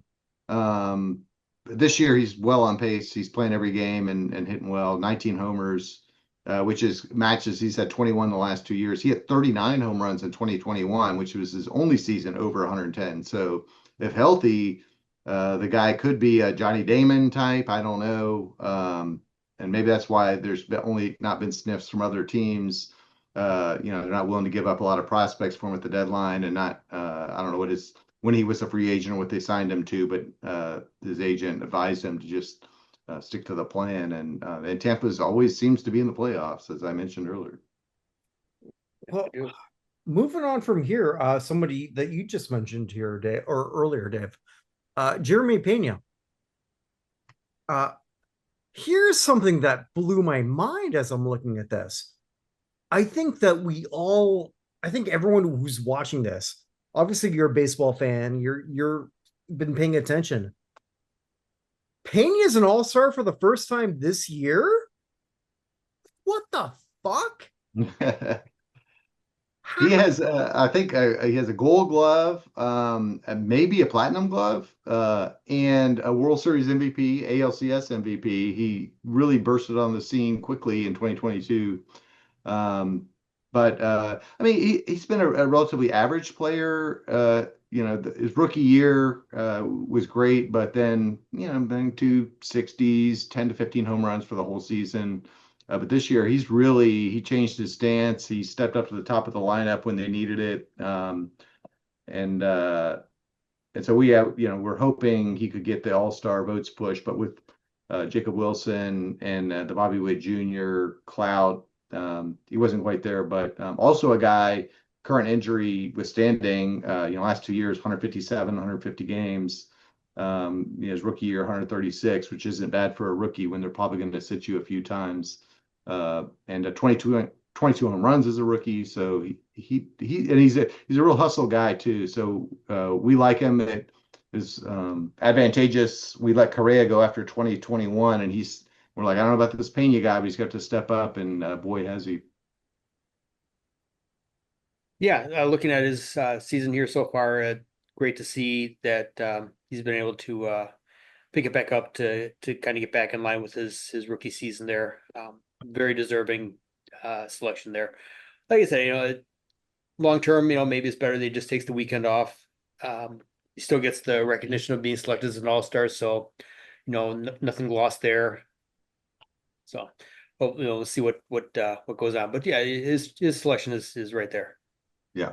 This year he's well on pace. He's playing every game and hitting well. 19 homers, which is matches. He's had 21 the last 2 years. He had 39 home runs in 2021, which was his only season over 110. So if healthy, the guy could be a Johnny Damon type. I don't know. And maybe that's why there's only not been sniffs from other teams. They're not willing to give up a lot of prospects for him at the deadline, and not. I don't know when he was a free agent or what they signed him to, but his agent advised him to just stick to the plan. And Tampa's always seems to be in the playoffs, as I mentioned earlier. Well, moving on from here, somebody that you just mentioned here, Dave, or earlier, Dave, Jeremy Pena. Here's something that blew my mind as I'm looking at this. I think everyone who's watching this, obviously you're a baseball fan, you're been paying attention. Pena is an all-star for the first time this year? What the fuck? He has, I think, he has a Gold Glove, maybe a Platinum Glove, and a World Series MVP, ALCS MVP. He really bursted on the scene quickly in 2022. But I mean, he's been a relatively average player. His rookie year was great, but then been 260s, 10 to 15 home runs for the whole season. But this year, he changed his stance. He stepped up to the top of the lineup when they needed it. And so we're hoping he could get the All-Star votes push, but with Jacob Wilson and the Bobby Witt Jr. clout, he wasn't quite there. But also a guy, current injury withstanding, last 2 years, 157, 150 games. His rookie year, 136, which isn't bad for a rookie when they're probably going to sit you a few times. And 22 home runs as a rookie. So he's a real hustle guy too. So we like him. It is advantageous. We let Correa go after 2021, and we're like, I don't know about this Pena guy, but he's got to step up, and boy has he. Yeah, looking at his season here so far, great to see that he's been able to pick it back up to kind of get back in line with his rookie season there. Very deserving selection there. Like I said, long term, maybe it's better that he just takes the weekend off. He still gets the recognition of being selected as an all-star, so nothing lost there. So we'll see what goes on. But yeah, his selection is right there. Yeah,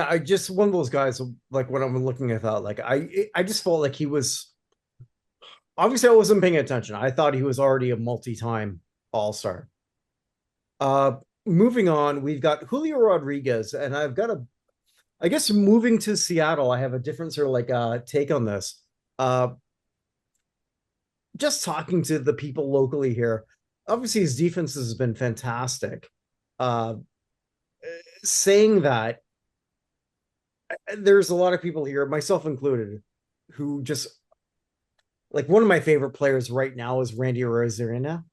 I just one of those guys, like when I'm looking at that, like I just felt like he was, obviously I wasn't paying attention. I thought he was already a multi-time all-star. Moving on, we've got Julio Rodríguez, and I guess moving to Seattle, I have a different sort of take on this. Just talking to the people locally here, obviously his defense has been fantastic. Saying that, there's a lot of people here, myself included, who just like, one of my favorite players right now is Randy Arozarena,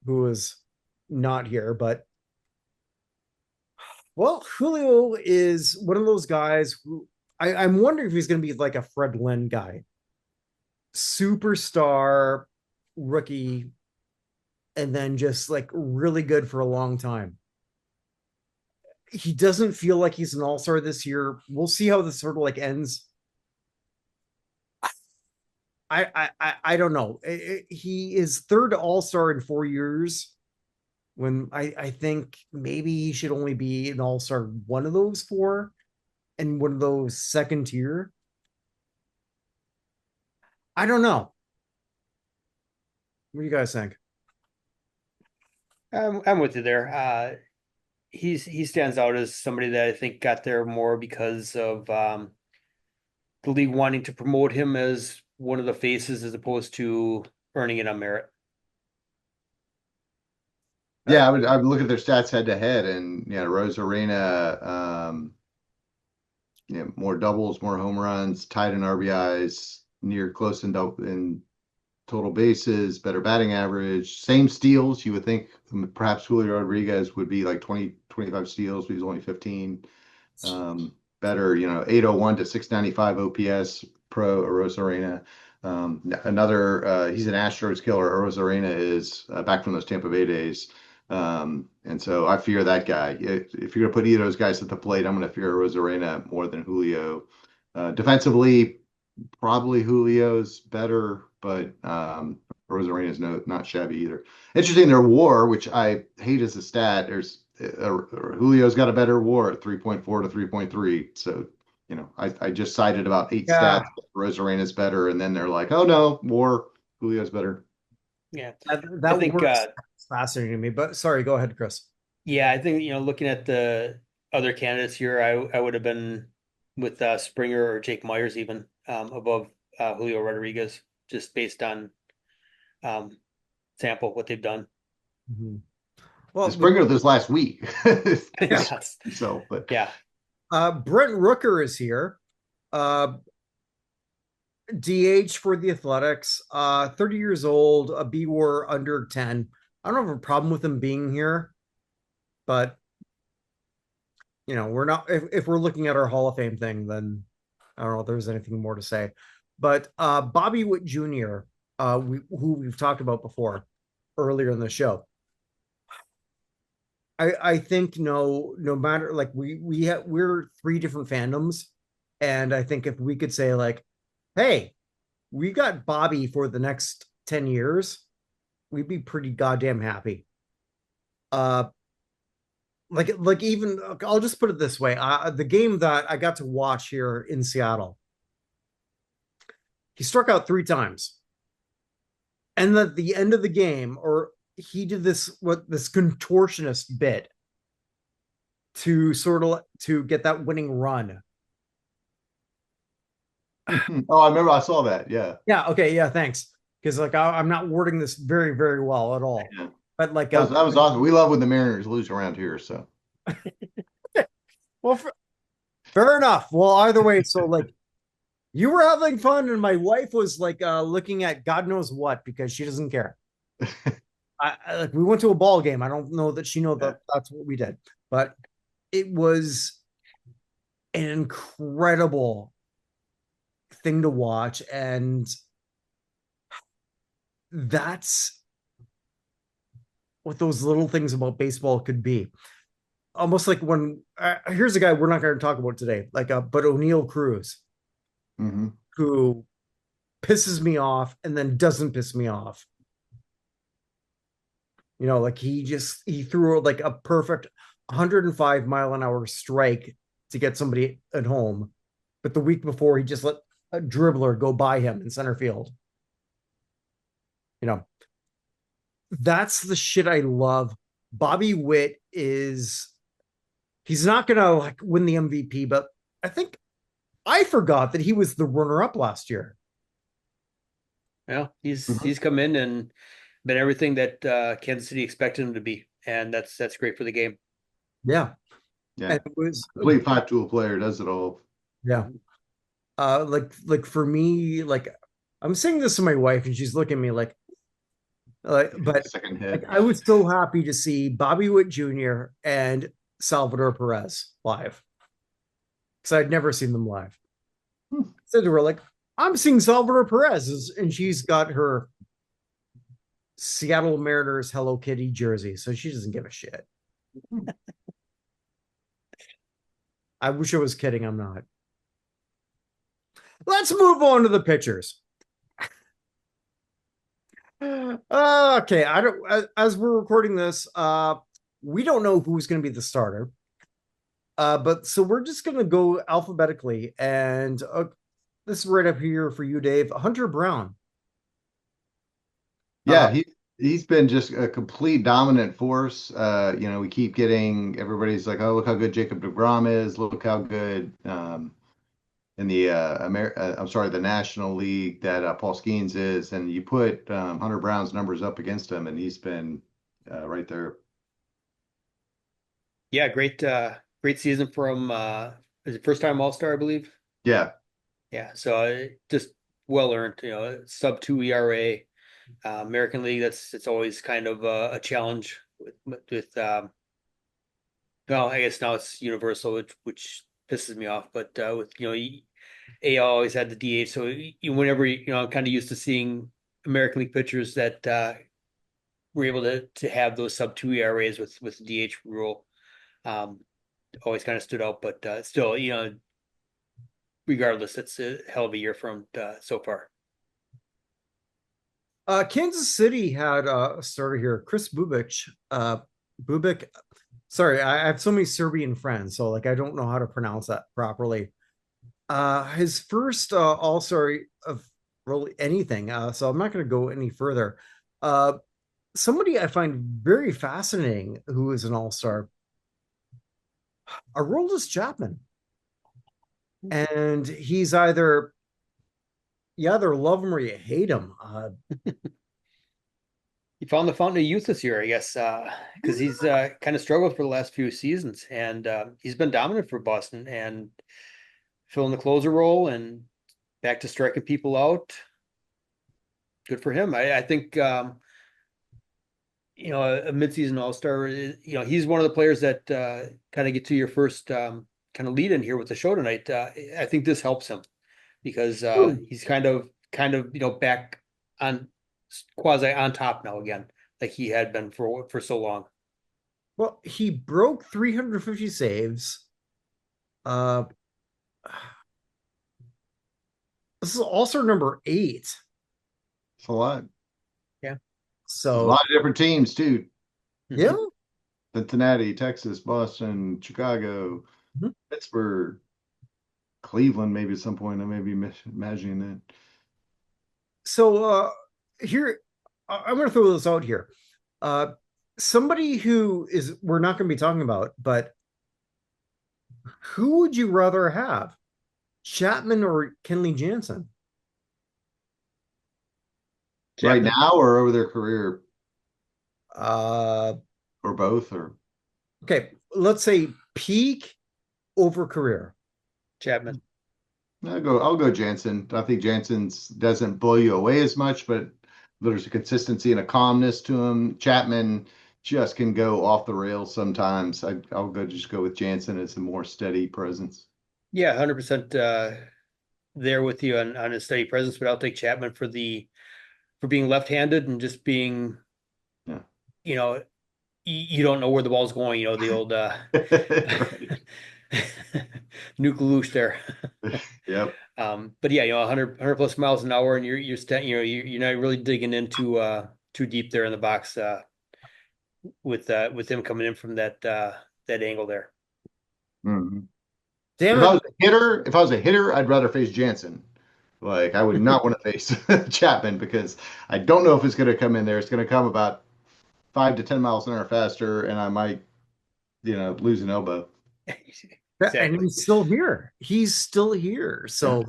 who is not here, but Julio is one of those guys who I'm wondering if he's going to be like a Fred Lynn guy, superstar rookie, and then just like really good for a long time. He doesn't feel like he's an all-star this year. We'll see how this sort of ends. I don't know. He is third all-star in 4 years, when I think maybe he should only be an all-star one of those four, and one of those second tier. I don't know. What do you guys think? I'm with you there. He stands out as somebody that I think got there more because of the league wanting to promote him as one of the faces as opposed to earning it on merit. Yeah, I would look at their stats head to head, and Arozarena, more doubles, more home runs, tied in RBIs, near close in total bases, better batting average, same steals. You would think perhaps Julio Rodríguez would be like 20, 25 steals, but he's only 15. Better, 801 to 695 OPS pro Arozarena. He's an Astros killer. Arozarena is back from those Tampa Bay days. And so I fear that guy. If you're going to put either of those guys at the plate, I'm going to fear Arozarena more than Julio. Defensively, probably Julio's better, but Arozarena's not shabby either. Interesting, their WAR, which I hate as a stat, there's Julio's got a better WAR at 3.4 to 3.3. So, I just cited about 8 stats. Arozarena's better, and then they're like, oh no, WAR, Julio's better. Yeah, that think works fascinating to me. But sorry, go ahead, Chris. Yeah, I think looking at the other candidates here, I would have been with Springer or Jake Myers even above Julio Rodríguez, just based on sample what they've done. Mm-hmm. Well, Springer this last week. Yes. So, but yeah. Brent Rooker is here. DH for the Athletics, 30 years old, a B-WAR under 10. I don't have a problem with him being here, but we're not, if we're looking at our Hall of Fame thing, then I don't know if there's anything more to say. But Bobby Witt Jr., who we've talked about before earlier in the show, I think no matter, like, we're 3 different fandoms, and I think if we could say, like, hey, we got Bobby for the next 10 years, we'd be pretty goddamn happy. Like even, I'll just put it this way. The game that I got to watch here in Seattle, he struck out 3 times. And at the end of the game, or he did this contortionist bit to get that winning run. Oh, I remember I saw that. Yeah. Yeah. Okay. Yeah. Thanks. Because I'm not wording this very, very well at all. Yeah. But like that was awesome. We love when the Mariners lose around here. So. Well, fair enough. Well, either way, so like you were having fun, and my wife was like looking at God knows what because she doesn't care. Like we went to a ball game. I don't know that she knows that that's what we did, but it was an incredible thing to watch, and that's what those little things about baseball could be. Almost like when here's a guy we're not going to talk about today, like but O'Neal Cruz, who pisses me off and then doesn't piss me off. Like he threw like a perfect 105 mile an hour strike to get somebody at home, but the week before he just let a dribbler go by him in center field. That's the shit I love. Bobby Witt he's not gonna like win the MVP, but I think I forgot that he was the runner-up last year. Yeah, he's come in and been everything that Kansas City expected him to be, and that's great for the game. Yeah. And it was complete 5-tool player, does it all. Yeah. Like for me, like I'm saying this to my wife and she's looking at me like but like, I was so happy to see Bobby Witt Jr. and Salvador Perez live, because I'd never seen them live. I said to her, like, I'm seeing Salvador Perez, and she's got her Seattle Mariners Hello Kitty jersey, so she doesn't give a shit. I wish I was kidding. I'm not. Let's move on to the pitchers. Okay, I don't. As we're recording this, we don't know who's going to be the starter. But so we're just going to go alphabetically, and this is right up here for you, Dave. Hunter Brown. Yeah, he's been just a complete dominant force. We keep getting, everybody's like, oh, look how good Jacob deGrom is. Look how good in the the National League that Paul Skenes is, and you put Hunter Brown's numbers up against him, and he's been right there. Yeah, great season from is it first time All-Star, I believe. Yeah. So just well earned. Sub 2 ERA, American League, it's always kind of a challenge with well, I guess now it's universal, which pisses me off. But with AL always had the DH, so whenever I'm kind of used to seeing American League pitchers that were able to have those sub 2 ERAs with the DH rule. Always kind of stood out, but still, regardless, it's a hell of a year from so far. Kansas City had a starter here, Chris Bubic. Bubic. Sorry, I have so many Serbian friends, so like I don't know how to pronounce that properly. His first All-Star of really anything, so I'm not going to go any further. Somebody I find very fascinating who is an All-Star, Aroldis Chapman. And he's either love him or you hate him. He found the fountain of youth this year, I guess, because he's kind of struggled for the last few seasons, and he's been dominant for Boston and filling the closer role and back to striking people out. Good for him. I think a midseason All-Star. He's one of the players that kind of get to your first kind of lead in here with the show tonight. I think this helps him because he's kind of back on quasi on top now again, like he had been for so long. Well, he broke 350 saves. This is All-Star number 8. It's a lot. Yeah. So a lot of different teams too. Yeah. Cincinnati, Texas, Boston, Chicago, Pittsburgh, Cleveland, maybe at some point. I may be imagining that. So here, I'm going to throw this out here. Somebody who we're not going to be talking about, but who would you rather have, Chapman or Kenley Jansen? Chapman. Right now or over their career? Or both, or okay, let's say peak over career. Chapman. I'll go Jansen. I think Jansen's doesn't blow you away as much, but there's a consistency and a calmness to him. Chapman just can go off the rails sometimes. I'll just go with Jansen as a more steady presence. Yeah, 100% there with you on his steady presence, but I'll take Chapman for being left-handed and just being, you don't know where the ball's going. The old nucleus there. Yep. But yeah, 100 plus miles an hour, and you're not really digging into too deep there in the box with him coming in from that angle there. Mm-hmm. Damn. If I was a hitter, I'd rather face Jansen. Like I would not want to face Chapman because I don't know if it's going to come in there. It's going to come about 5 to 10 miles an hour faster, and I might, lose an elbow. Exactly. And he's still here. So,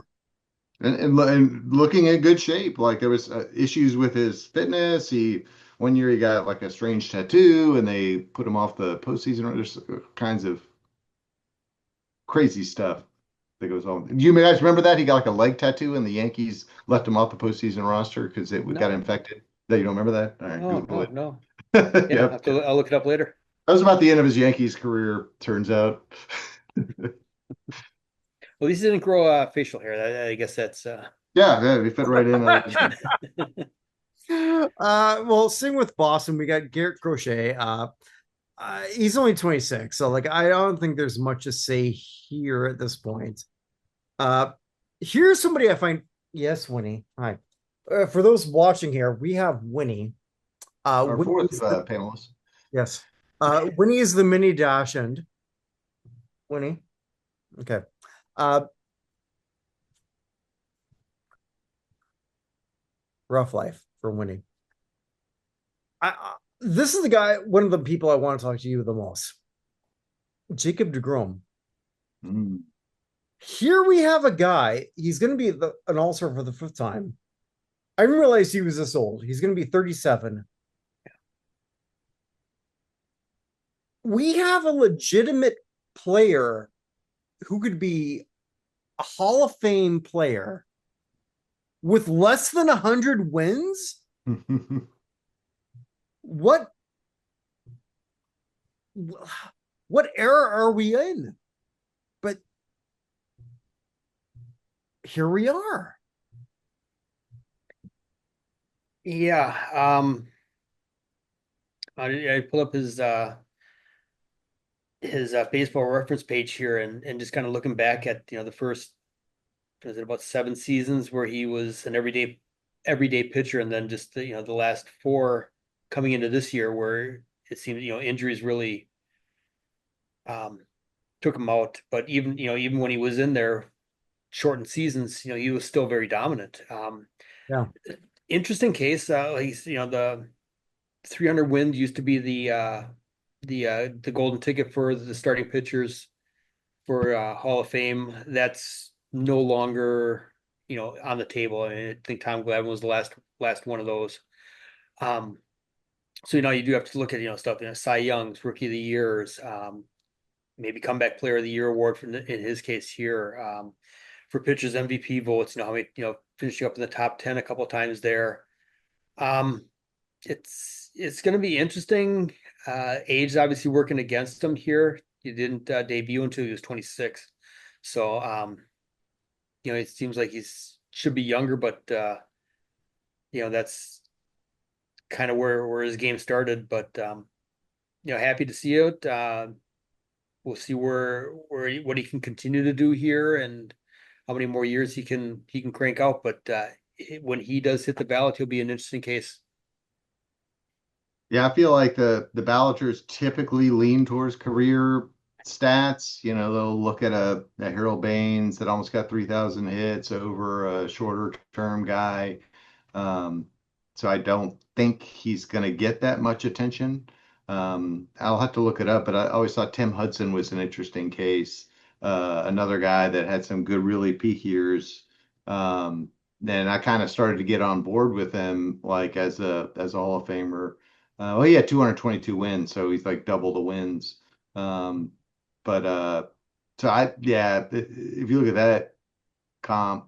and looking in good shape. Like there was issues with his fitness. One year he got like a strange tattoo, and they put him off the postseason. There's kinds of crazy stuff that goes on. Do you guys remember that he got like a leg tattoo, and the Yankees left him off the postseason roster because it got infected? That you don't remember that? All right, no. Yeah, yep. I'll look it up later. That was about the end of his Yankees career, turns out. Well, at least he didn't grow facial hair. I guess that's yeah, he fit right in. Well, same with Boston. We got Garrett Crochet. He's only 26, so like I don't think there's much to say here at this point. Here's somebody I find. Yes, Winnie. Hi. For those watching here, we have Winnie. Our fourth panelist. Yes. Winnie is the mini dash end. Winnie. Okay. Rough life for Winnie. This is the guy, one of the people I want to talk to you the most. Jacob deGrom. Here we have a guy, he's going to be an All-Star for the 5th time. I didn't realize he was this old. He's going to be 37. We have a legitimate player who could be a Hall of Fame player with less than 100 wins. What what era are we in? But here we are. Yeah. I pull up his baseball reference page here, and just kind of looking back at the first, was it about 7 seasons where he was an everyday pitcher, and then just the last four coming into this year where it seemed injuries really took him out. But even when he was in there, shortened seasons, he was still very dominant. Yeah. Interesting case. He's the 300 wins used to be the golden ticket for the starting pitchers for Hall of Fame. That's no longer on the table. I think Tom Glavine was the last one of those. So you do have to look at stuff, Cy Young's Rookie of the Years, maybe Comeback Player of the Year award in his case here. For pitchers MVP votes, how many finishing up in the top 10 a couple of times there. It's going to be interesting. Age is obviously working against him here. He didn't debut until he was 26. So, it seems like should be younger, but that's kind of where his game started. But happy to see it. We'll see what he can continue to do here and how many more years he can crank out. But when he does hit the ballot, he'll be an interesting case. Yeah, I feel like the balloters typically lean towards career stats. They'll look at a Harold Baines that almost got 3,000 hits over a shorter term guy. So I don't think he's going to get that much attention. I'll have to look it up, but I always thought Tim Hudson was an interesting case. Another guy that had some good, really peak years. Then I kind of started to get on board with him, like as a Hall of Famer. Well, he had 222 wins, so he's like double the wins. But if you look at that comp,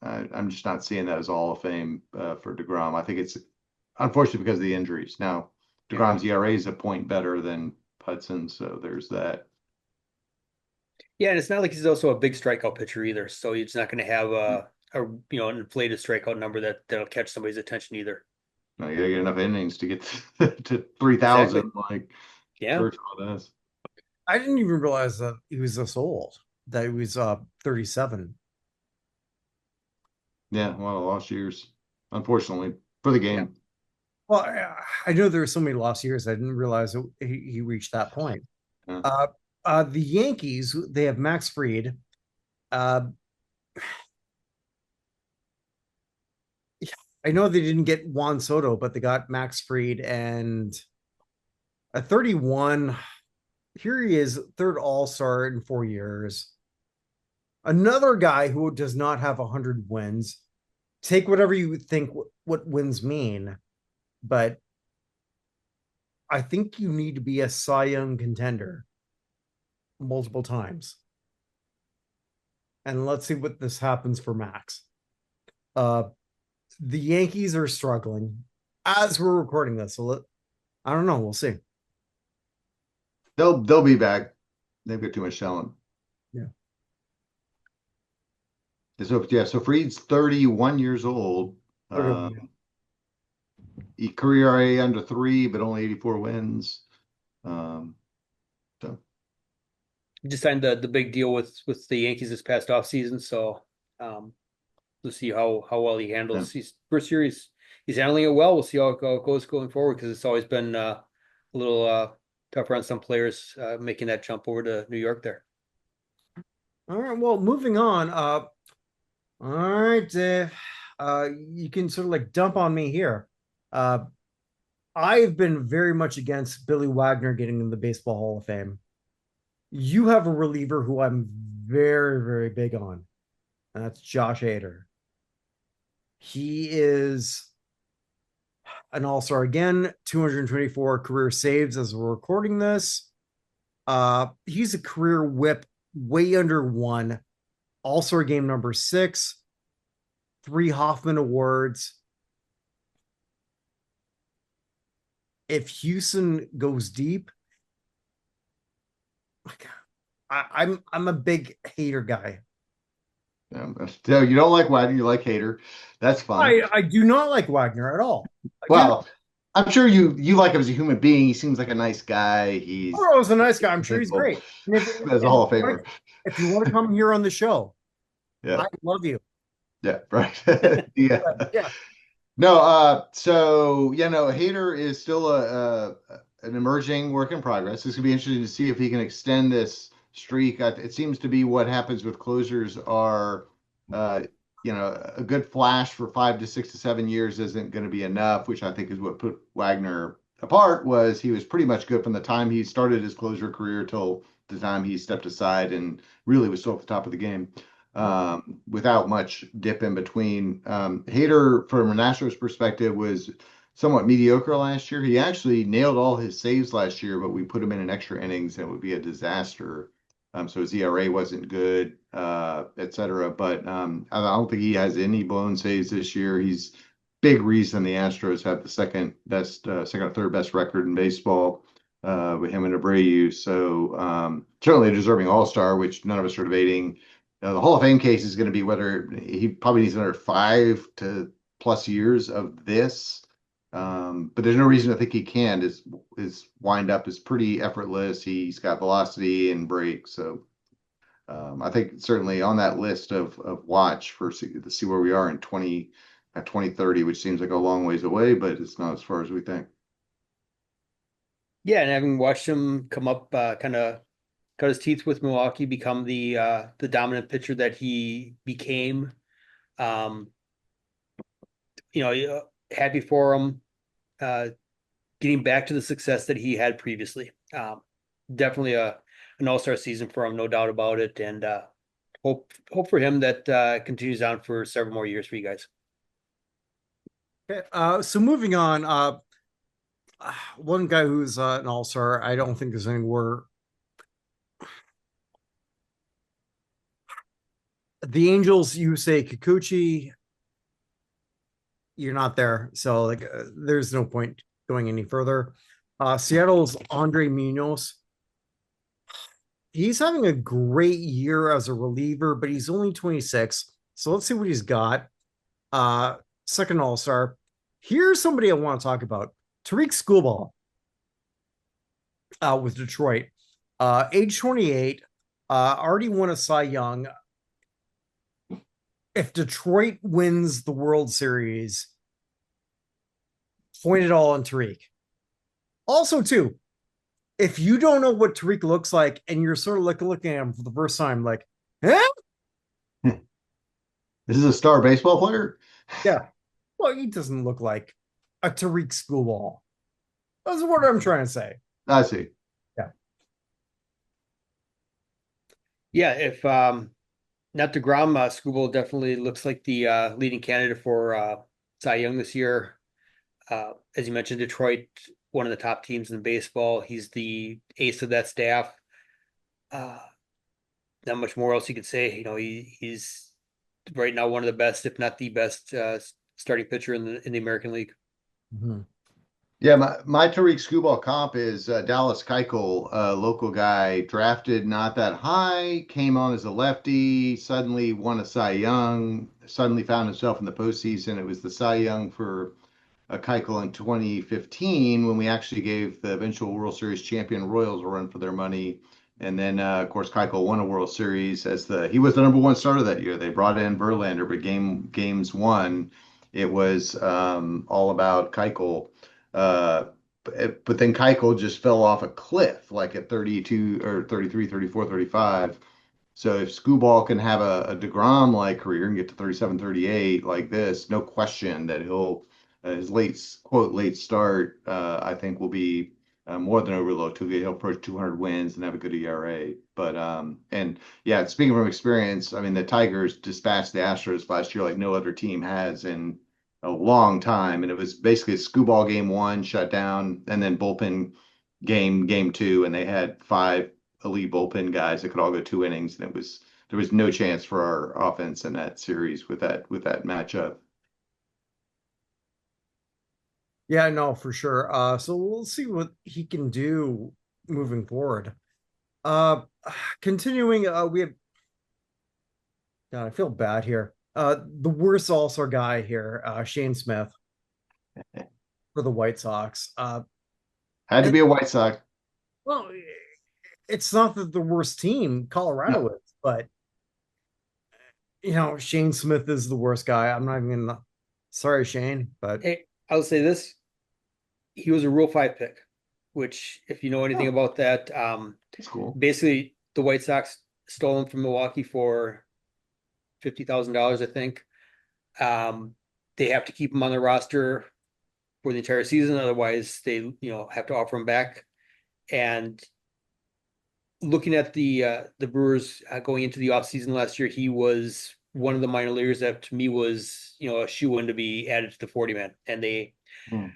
I'm just not seeing that as Hall of Fame for DeGrom. I think it's unfortunately because of the injuries. Now, DeGrom's ERA is a point better than Hudson, so there's that. Yeah, and it's not like he's also a big strikeout pitcher either, so he's not going to have an inflated strikeout number that'll catch somebody's attention either. No, you gotta get enough innings to get to 3,000, exactly. like Yeah. does. I didn't even realize that he was this old. That he was 37. Yeah, well, lost years, unfortunately, for the game. Yeah. Well, I know there were so many lost years. I didn't realize he reached that point. Yeah. The Yankees, they have Max Fried. I know they didn't get Juan Soto, but they got Max Fried and a 31. Here he is, third All-Star in 4 years. Another guy who does not have 100 wins. Take whatever you think what wins mean, but I think you need to be a Cy Young contender multiple times. And let's see what this happens for Max. The Yankees are struggling as we're recording this. So I don't know. We'll see. They'll be back. They've got too much talent. Yeah. So Fried's 31 years old. Career ERA under 3, but only 84 wins. So he just signed the big deal with the Yankees this past offseason. So we'll see how well he handles. He's first year he's handling it well. We'll see how it goes going forward, because it's always been a little tougher on some players making that jump over to New York there. All right. Well, moving on. All right, Dave. You can sort of like dump on me here. I've been very much against Billy Wagner getting in the Baseball Hall of Fame. You have a reliever who I'm very, very big on, and that's Josh Hader. He is an All-Star again, 224 career saves as we're recording this. He's a career whip way under 1, All-Star game number 6, 3 Hoffman Awards. if Houston goes deep, I'm a big Hater guy. So you don't like Wagner, you like Hater. That's fine. I do not like Wagner at all. I do not. Well, I'm sure you like him as a human being. He seems like a nice guy. He's Oh, he's a nice guy. I'm sure he's simple great. And as a Hall of Famer. if you want to come here on the show, Yeah, I love you. yeah, right. Yeah. Yeah. No, so yeah, no, Hader is still a an emerging work in progress. It's gonna be interesting to see if he can extend this streak. It seems to be what happens with closers are, uh, a good flash for 5 to 6 to 7 years isn't going to be enough, which I think is what put Wagner apart. Was he was pretty much good from the time he started his closer career till the time he stepped aside and really was still at the top of the game, without much dip in between. Hader, from a Nationals perspective, was somewhat mediocre last year. He actually nailed all his saves last year, but we put him in an extra innings and it would be a disaster. So his ERA wasn't good, et cetera. But I don't think he has any blown saves this year. He's big reason the Astros have the second or third best record in baseball, with him and Abreu. So certainly a deserving All-Star, which none of us are debating. The Hall of Fame case is going to be whether he probably needs another 5+ years of this. But there's no reason to think he can. His windup is pretty effortless. He's got velocity and break. So I think certainly on that list of watch to see where we are in 2030, which seems like a long ways away, but it's not as far as we think. Yeah, and having watched him come up, kind of cut his teeth with Milwaukee, become the dominant pitcher that he became. Happy for him, getting back to the success that he had previously. Definitely an all-star season for him, no doubt about it, and hope for him that continues on for several more years for you guys. Okay, so moving on, one guy who's an all-star, I don't think there's anywhere. The Angels, you say Kikuchi, you're not there, so like there's no point going any further. Seattle's Andre Munoz. He's having a great year as a reliever, but he's only 26. So let's see what he's got. Second All-Star. Here's somebody I want to talk about. Tyreek Skubal, with Detroit. Age 28, already won a Cy Young. If Detroit wins the World Series, point it all on Tyreek. Also, too, if you don't know what Tyreek looks like and you're sort of like looking at him for the first time, like, eh? This is a star baseball player? Yeah. Well, he doesn't look like a Tyreek Skubal. That's what I'm trying to say. I see. Yeah. Yeah, if not DeGrom, Skubal definitely looks like the leading candidate for Cy Young this year. As you mentioned, Detroit, one of the top teams in baseball. He's the ace of that staff. Not much more else you could say. He's right now one of the best, if not the best, starting pitcher in the American League. Mm-hmm. Yeah, my Tyreek Skubal comp is Dallas Keuchel, a local guy, drafted not that high, came on as a lefty, suddenly won a Cy Young, suddenly found himself in the postseason. It was the Cy Young for Keuchel in 2015 when we actually gave the eventual World Series champion Royals a run for their money. And then, of course, Keuchel won a World Series he was the number one starter that year. They brought in Verlander, but games won, it was all about Keuchel. But then Keuchel just fell off a cliff, like at 32 or 33, 34, 35. So if Skubal can have a DeGrom-like career and get to 37, 38 like this, no question that his late start, I think will be more than overlooked. He'll approach 200 wins and have a good ERA. But and yeah, speaking from experience, I mean the Tigers dispatched the Astros last year like no other team has in a long time, and it was basically a Skubal game one shut down, and then bullpen game two, and they had 5 elite bullpen guys that could all go 2 innings, and there was no chance for our offense in that series with that matchup. Yeah, no, for sure. So we'll see what he can do moving forward. Uh, continuing, we have. God, I feel bad here. The worst All-Star guy here, Shane Smith for the White Sox. Had to And be a White Sox. well, it's not that the worst team No. Colorado is, but Shane Smith is the worst guy. I'm not even gonna. Sorry, Shane, but Hey, I'll say this: he was a Rule 5 pick, which, if you know anything oh, about that, It's cool. basically the White Sox stole him from Milwaukee for $50,000, I think. Um, they have to keep him on the roster for the entire season, otherwise they have to offer him back. And looking at the Brewers going into the offseason last year, he was one of the minor leaguers that to me was a shoe-in to be added to the 40 man, and they Hmm.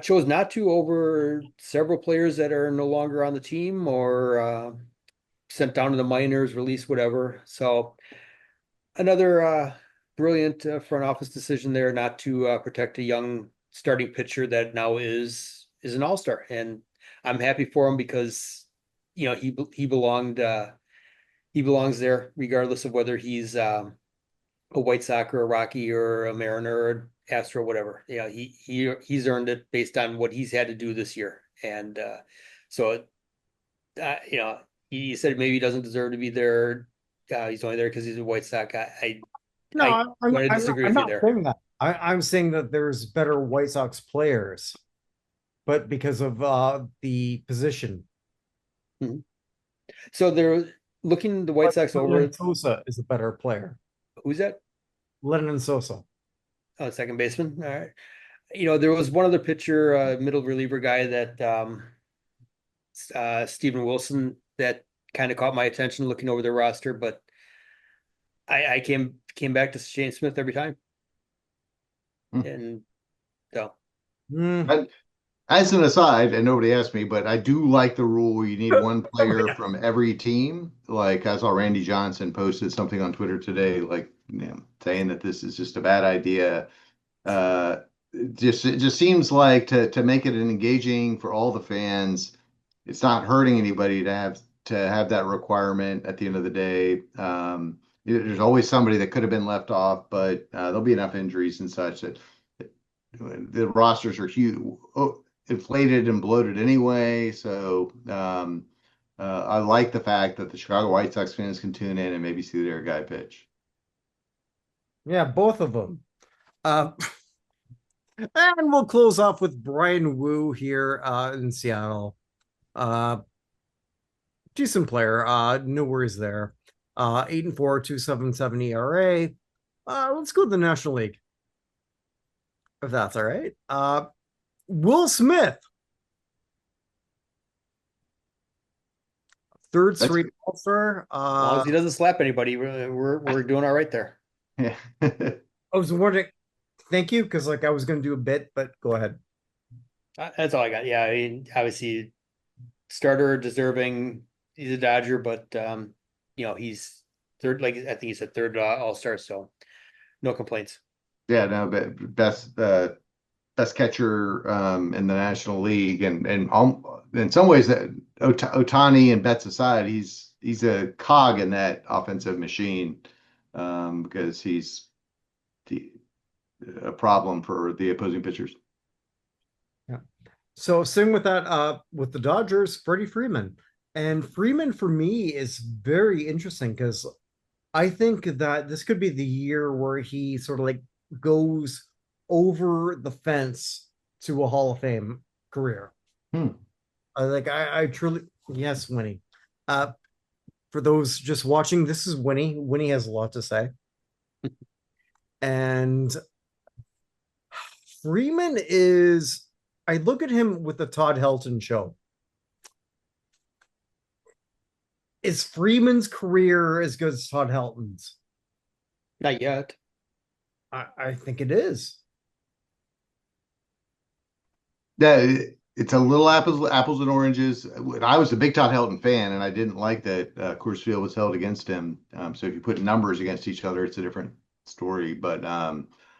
chose not to over several players that are no longer on the team or sent down to the minors, released, whatever. So another brilliant front office decision there not to protect a young starting pitcher that now is an all-star, and I'm happy for him because he belongs there regardless of whether he's a White Sox or a Rocky or a Mariner or Astro, whatever. Yeah, he's earned it based on what he's had to do this year, and so he said maybe he doesn't deserve to be there. He's only there because he's a White Sox. no, I going to I'm not, disagree I'm with you not there. saying that. I'm saying that there's better White Sox players, but because of the position. Mhm. So they're looking the White But Sox Lennon over. Sosa is a better player. Who's that? Lennon Sosa. Oh, second baseman. All right. There was one other pitcher, middle reliever guy that Steven Wilson that kind of caught my attention looking over their roster, but I came back to Shane Smith every time, Hmm. and so Mm. I, as an aside, and nobody asked me, but I do like the rule where you need one player from every team. Like I saw Randy Johnson posted something on Twitter today, like saying that this is just a bad idea. Uh, it just seems like to make it an engaging for all the fans. It's not hurting anybody to have that requirement at the end of the day. There's always somebody that could have been left off, but there'll be enough injuries and such that the rosters are huge, inflated and bloated anyway. So I like the fact that the Chicago White Sox fans can tune in and maybe see their guy pitch. Yeah, both of them. Uh, and we'll close off with Brian Wu here in Seattle. Uh, Decent player. No worries there. 8-4, 2.77 ERA. Let's go to the National League, if that's all right. Will Smith, third That's straight All-Star. as long as he doesn't slap anybody, we're doing all right there. yeah. I was wondering, thank you, because like I was going to do a bit, but go ahead. That's all I got. Yeah, I mean, obviously starter deserving. He's a Dodger, but he's third. Like I think he said third All Star, so no complaints. Yeah, no, but best catcher in the National League, and in some ways that Otani and Betts aside, he's a cog in that offensive machine because he's the, a problem for the opposing pitchers. Yeah. So same with that, with the Dodgers, Freddie Freeman. And Freeman for me is very interesting because I think that this could be the year where he sort of like goes over the fence to a Hall of Fame career. Hmm. I truly, yes, Winnie. Uh, for those just watching, this is Winnie. Winnie has a lot to say. And Freeman is, I look at him with the Todd Helton show. Is Freeman's career as good as Todd Helton's? Not yet. I think it is. Yeah, it's a little apples and oranges. I was a big Todd Helton fan, and I didn't like that Coors Field was held against him. So if you put numbers against each other, it's a different story. But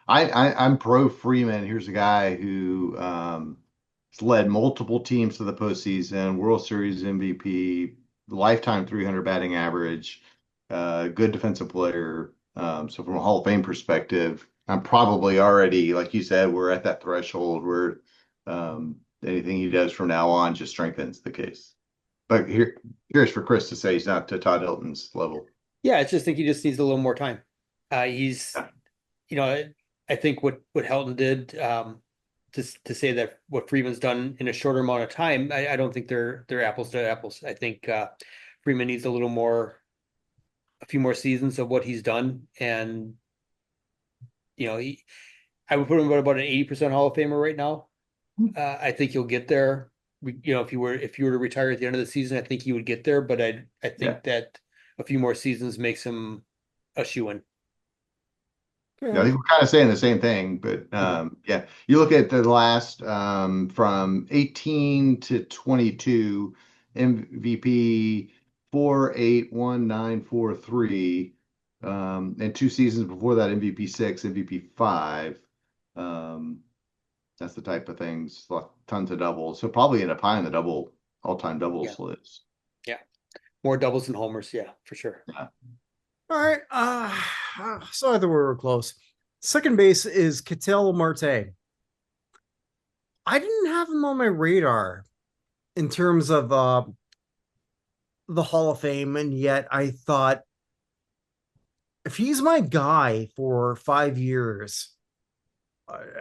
I'm pro Freeman. Here's a guy who has led multiple teams to the postseason, World Series MVP, lifetime 300 batting average, good defensive player. So from a Hall of Fame perspective, I'm probably already, like you said, we're at that threshold where anything he does from now on just strengthens the case. But here's for Chris to say he's not to Todd Hilton's level. Yeah, I just think he just needs a little more time. He's, you know, I think what Helton did, to say that what Freeman's done in a shorter amount of time, I don't think they're apples to apples. I think Freeman needs a few more seasons of what he's done, and I would put him at about an 80% Hall of Famer right now. I think he'll get there. If you were to retire at the end of the season, I think he would get there. But I think that a few more seasons makes him a shoo-in. Yeah, I think we're kind of saying the same thing, but yeah, you look at the last from 18 to 22 MVP 4.81943, and 2 seasons before that MVP 6, MVP 5. That's the type of things, tons of doubles. So probably end up high on the all-time doubles list. Yeah, more doubles than homers. Yeah, for sure. Yeah. All right. So I thought we were close. Second base is Ketel Marte. I didn't have him on my radar in terms of the Hall of Fame, and yet I thought if he's my guy for 5 years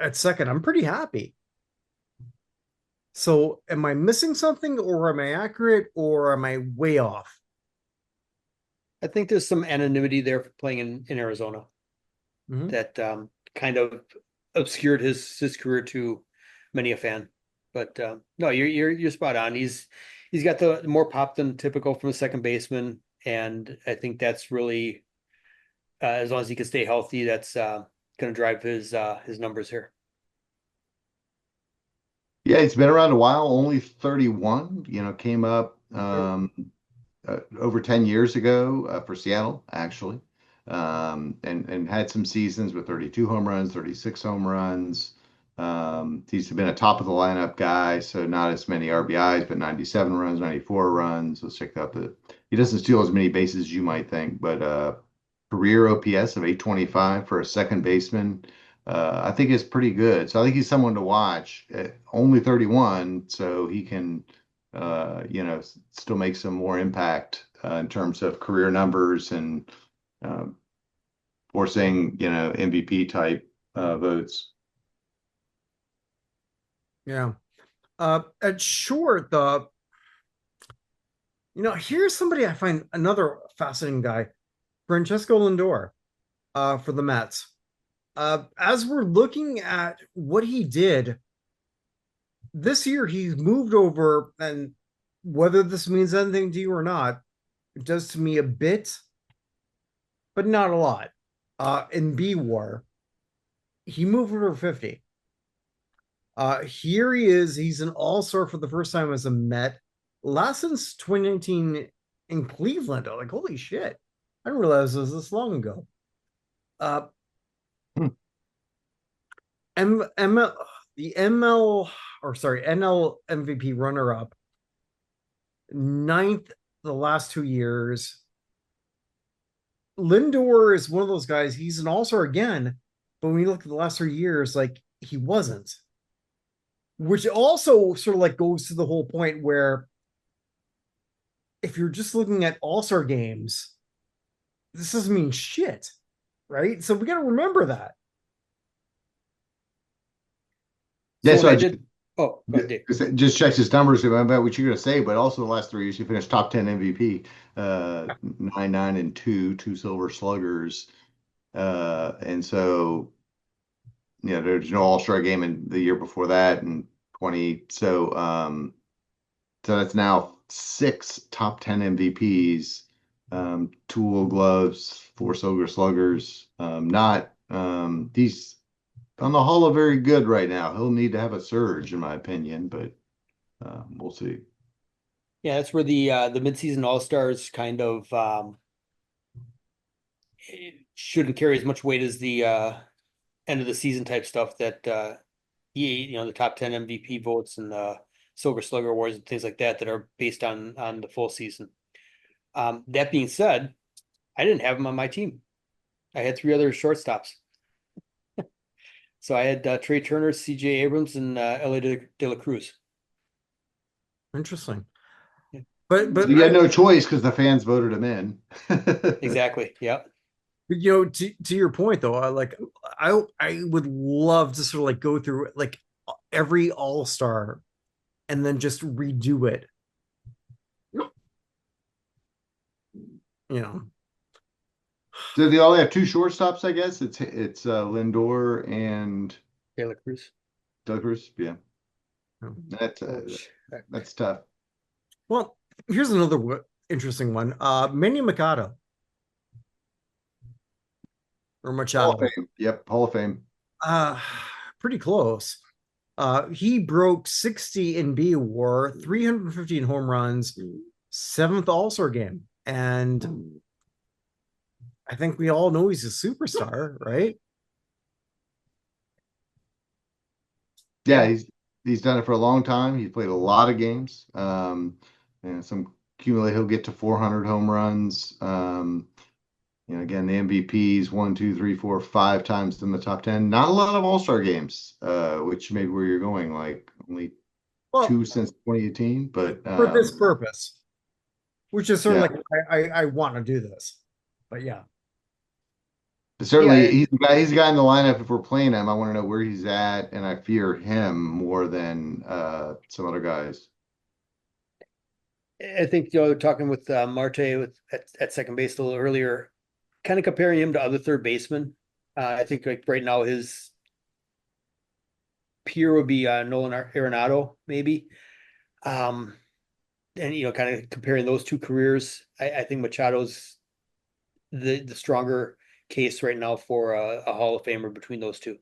at second, I'm pretty happy. So am I missing something, or am I accurate, or am I way off? I think there's some anonymity there for playing in Arizona that kind of obscured his career to many a fan. But no, you're spot on. He's got the more pop than typical from a second baseman, and I think that's really as long as he can stay healthy, that's going to drive his numbers here. Yeah, he's been around a while, only 31, came up over 10 years ago for Seattle, actually, and had some seasons with 32 home runs, 36 home runs. He's been a top of the lineup guy, so not as many RBIs, but 97 runs, 94 runs. Let's check out he doesn't steal as many bases as you might think, but career OPS of 825 for a second baseman. I think is pretty good. So I think he's someone to watch. Only 31, so he can, still make some more impact in terms of career numbers and forcing, MVP type votes. Yeah. At short, here's somebody I find another fascinating guy, Francesco Lindor, for the Mets. As we're looking at what he did this year, he's moved over, and whether this means anything to you or not, it does to me a bit, but not a lot. In B War, he moved over 50. Here he is. He's an all-star for the first time as a Met. Last since 2019 in Cleveland. I'm like, holy shit. I didn't realize it was this long ago. NL MVP runner-up, 9th the last 2 years. Lindor is one of those guys. He's an all-star again, but when you look at the last 3 years, like, he wasn't. Which also sort of like goes to the whole point where if you're just looking at all-star games, this doesn't mean shit, right? So we got to remember that. Yeah, so I did. Oh, go ahead, Dave. Just checks his numbers about what you're going to say, but also the last 3 years he finished top 10 MVP, 9-9-2, 2 Silver Sluggers, and so there's no All-Star game in the year before that, and 20. So that's now 6 top 10 MVPs, 2 Gold Gloves, 4 Silver Sluggers. He's on the Hall of very good right now. He'll need to have a surge, in my opinion, but we'll see. Yeah, that's where the midseason All-Stars kind of shouldn't carry as much weight as the end of the season type stuff that the top 10 MVP votes and the Silver Slugger Awards and things like that are based on the full season. That being said, I didn't have him on my team. I had 3 other shortstops. So I had Trey Turner, C.J. Abrams, and Ellie De La Cruz. Interesting. Yeah. But you had no choice because the fans voted him in. Exactly. Yeah. To your point though, I would love to sort of like go through like every All-Star and then just redo it. So they all have 2 shortstops, I guess. It's Lindor and De La Cruz. De La Cruz. Yeah, that's tough. Well, here's another interesting one. Manny Machado or Machado. Hall of Fame. Yep, Hall of Fame. Pretty close. He broke 60 in B WAR, 350 in home runs, 7th All-Star game, and I think we all know he's a superstar, right? Yeah, he's done it for a long time. He's played a lot of games. And some accumulate, he'll get to 400 home runs. Again, the MVPs 1, 2, 3, 4, 5 times in the top 10. Not a lot of All-Star games, which maybe where you're going, like only 2 since 2018. But for this purpose, which is sort of like I want to do this, but yeah. Certainly, he's the guy in the lineup. If we're playing him, I want to know where he's at, and I fear him more than some other guys. I think talking with Marte at second base a little earlier, kind of comparing him to other third basemen. I think like right now his peer would be Nolan Arenado, maybe. And kind of comparing those 2 careers, I think Machado's the stronger case right now for a Hall of Famer between those 2.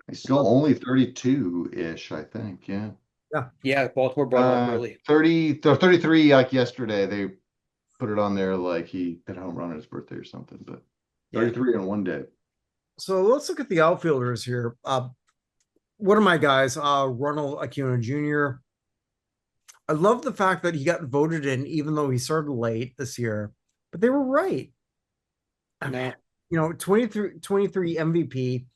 He's still only 32-ish, I think. Yeah. Yeah. Baltimore brought him up early. 33, like yesterday, they put it on there like he hit a home run on his birthday or something, but 33 in one day. So let's look at the outfielders here. One of my guys, Ronald Acuna Jr. I love the fact that he got voted in, even though he started late this year, but they were right. No. 23 MVP.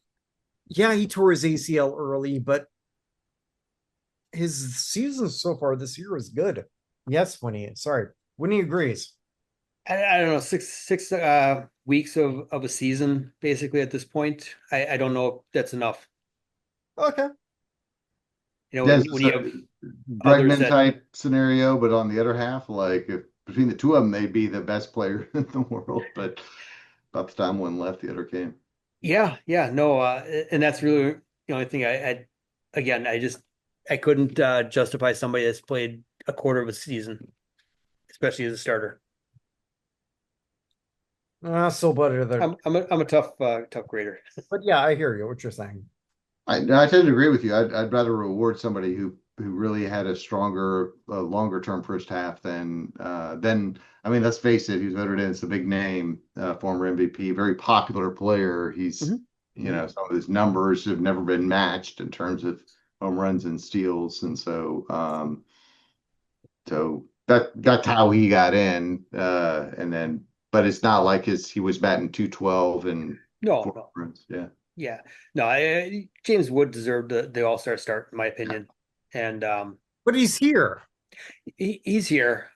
Yeah, he tore his ACL early, but his season so far this year is good. Yes, Winnie. Sorry. Winnie agrees. I don't know, six weeks of a season, basically, at this point. I don't know if that's enough. Okay. When you have Bregman type scenario, but on the other half, like if between the 2 of them, they'd be the best player in the world, but about the time one left, the other came. Yeah, no, and that's really the only thing I couldn't justify somebody that's played a quarter of a season, especially as a starter. So better. I'm a tough grader. But yeah, I hear you what you're saying. I tend to agree with you. I'd rather reward somebody who really had a stronger, longer term first half than I mean, let's face it, he's voted in. It's a big name, former MVP, very popular player. He's some of his numbers have never been matched in terms of home runs and steals, and so that's how he got in. And then, but it's not like he was batting 212 and 4 runs. Yeah. No, James Wood deserved the All-Star start, in my opinion. And but he's here. He's here.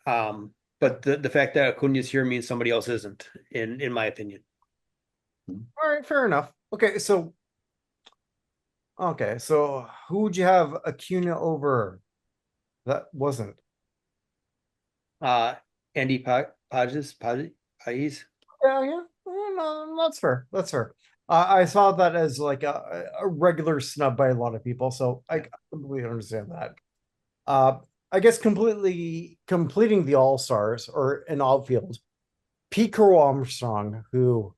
But the fact that Acuna's here means somebody else isn't, in my opinion. All right, fair enough. Okay, so who would you have Acuna over? That wasn't. Andy Pages. Yeah. No, that's fair. That's fair. I saw that as like a regular snub by a lot of people, so I completely understand that. I guess completely completing the All-Stars or an outfield, Pete Crow Armstrong, who,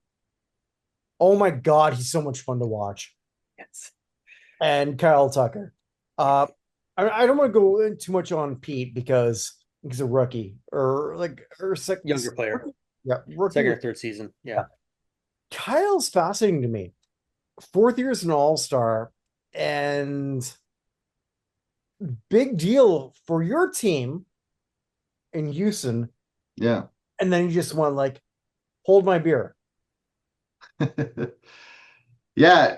oh my God, he's so much fun to watch. Yes. And Kyle Tucker. I don't want to go too much on Pete because he's a rookie or younger player. Yeah, rookie. Second or third season. Yeah. Kyle's fascinating to me. Fourth year as an all-star, and big deal for your team in Houston. Yeah. And then you just want like hold my beer. Yeah,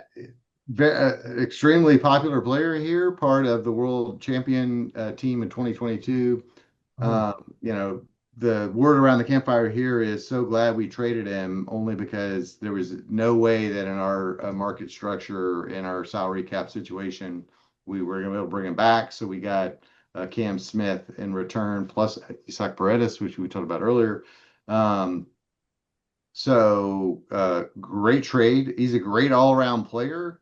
extremely popular player here, part of the world champion team in 2022. You know, the word around the campfire here is so glad we traded him, only because there was no way that in our market structure, in our salary cap situation, we were going to be able to bring him back. So we got Cam Smith in return, plus Isaac Paredes, which we talked about earlier. Great trade. He's a great all-around player.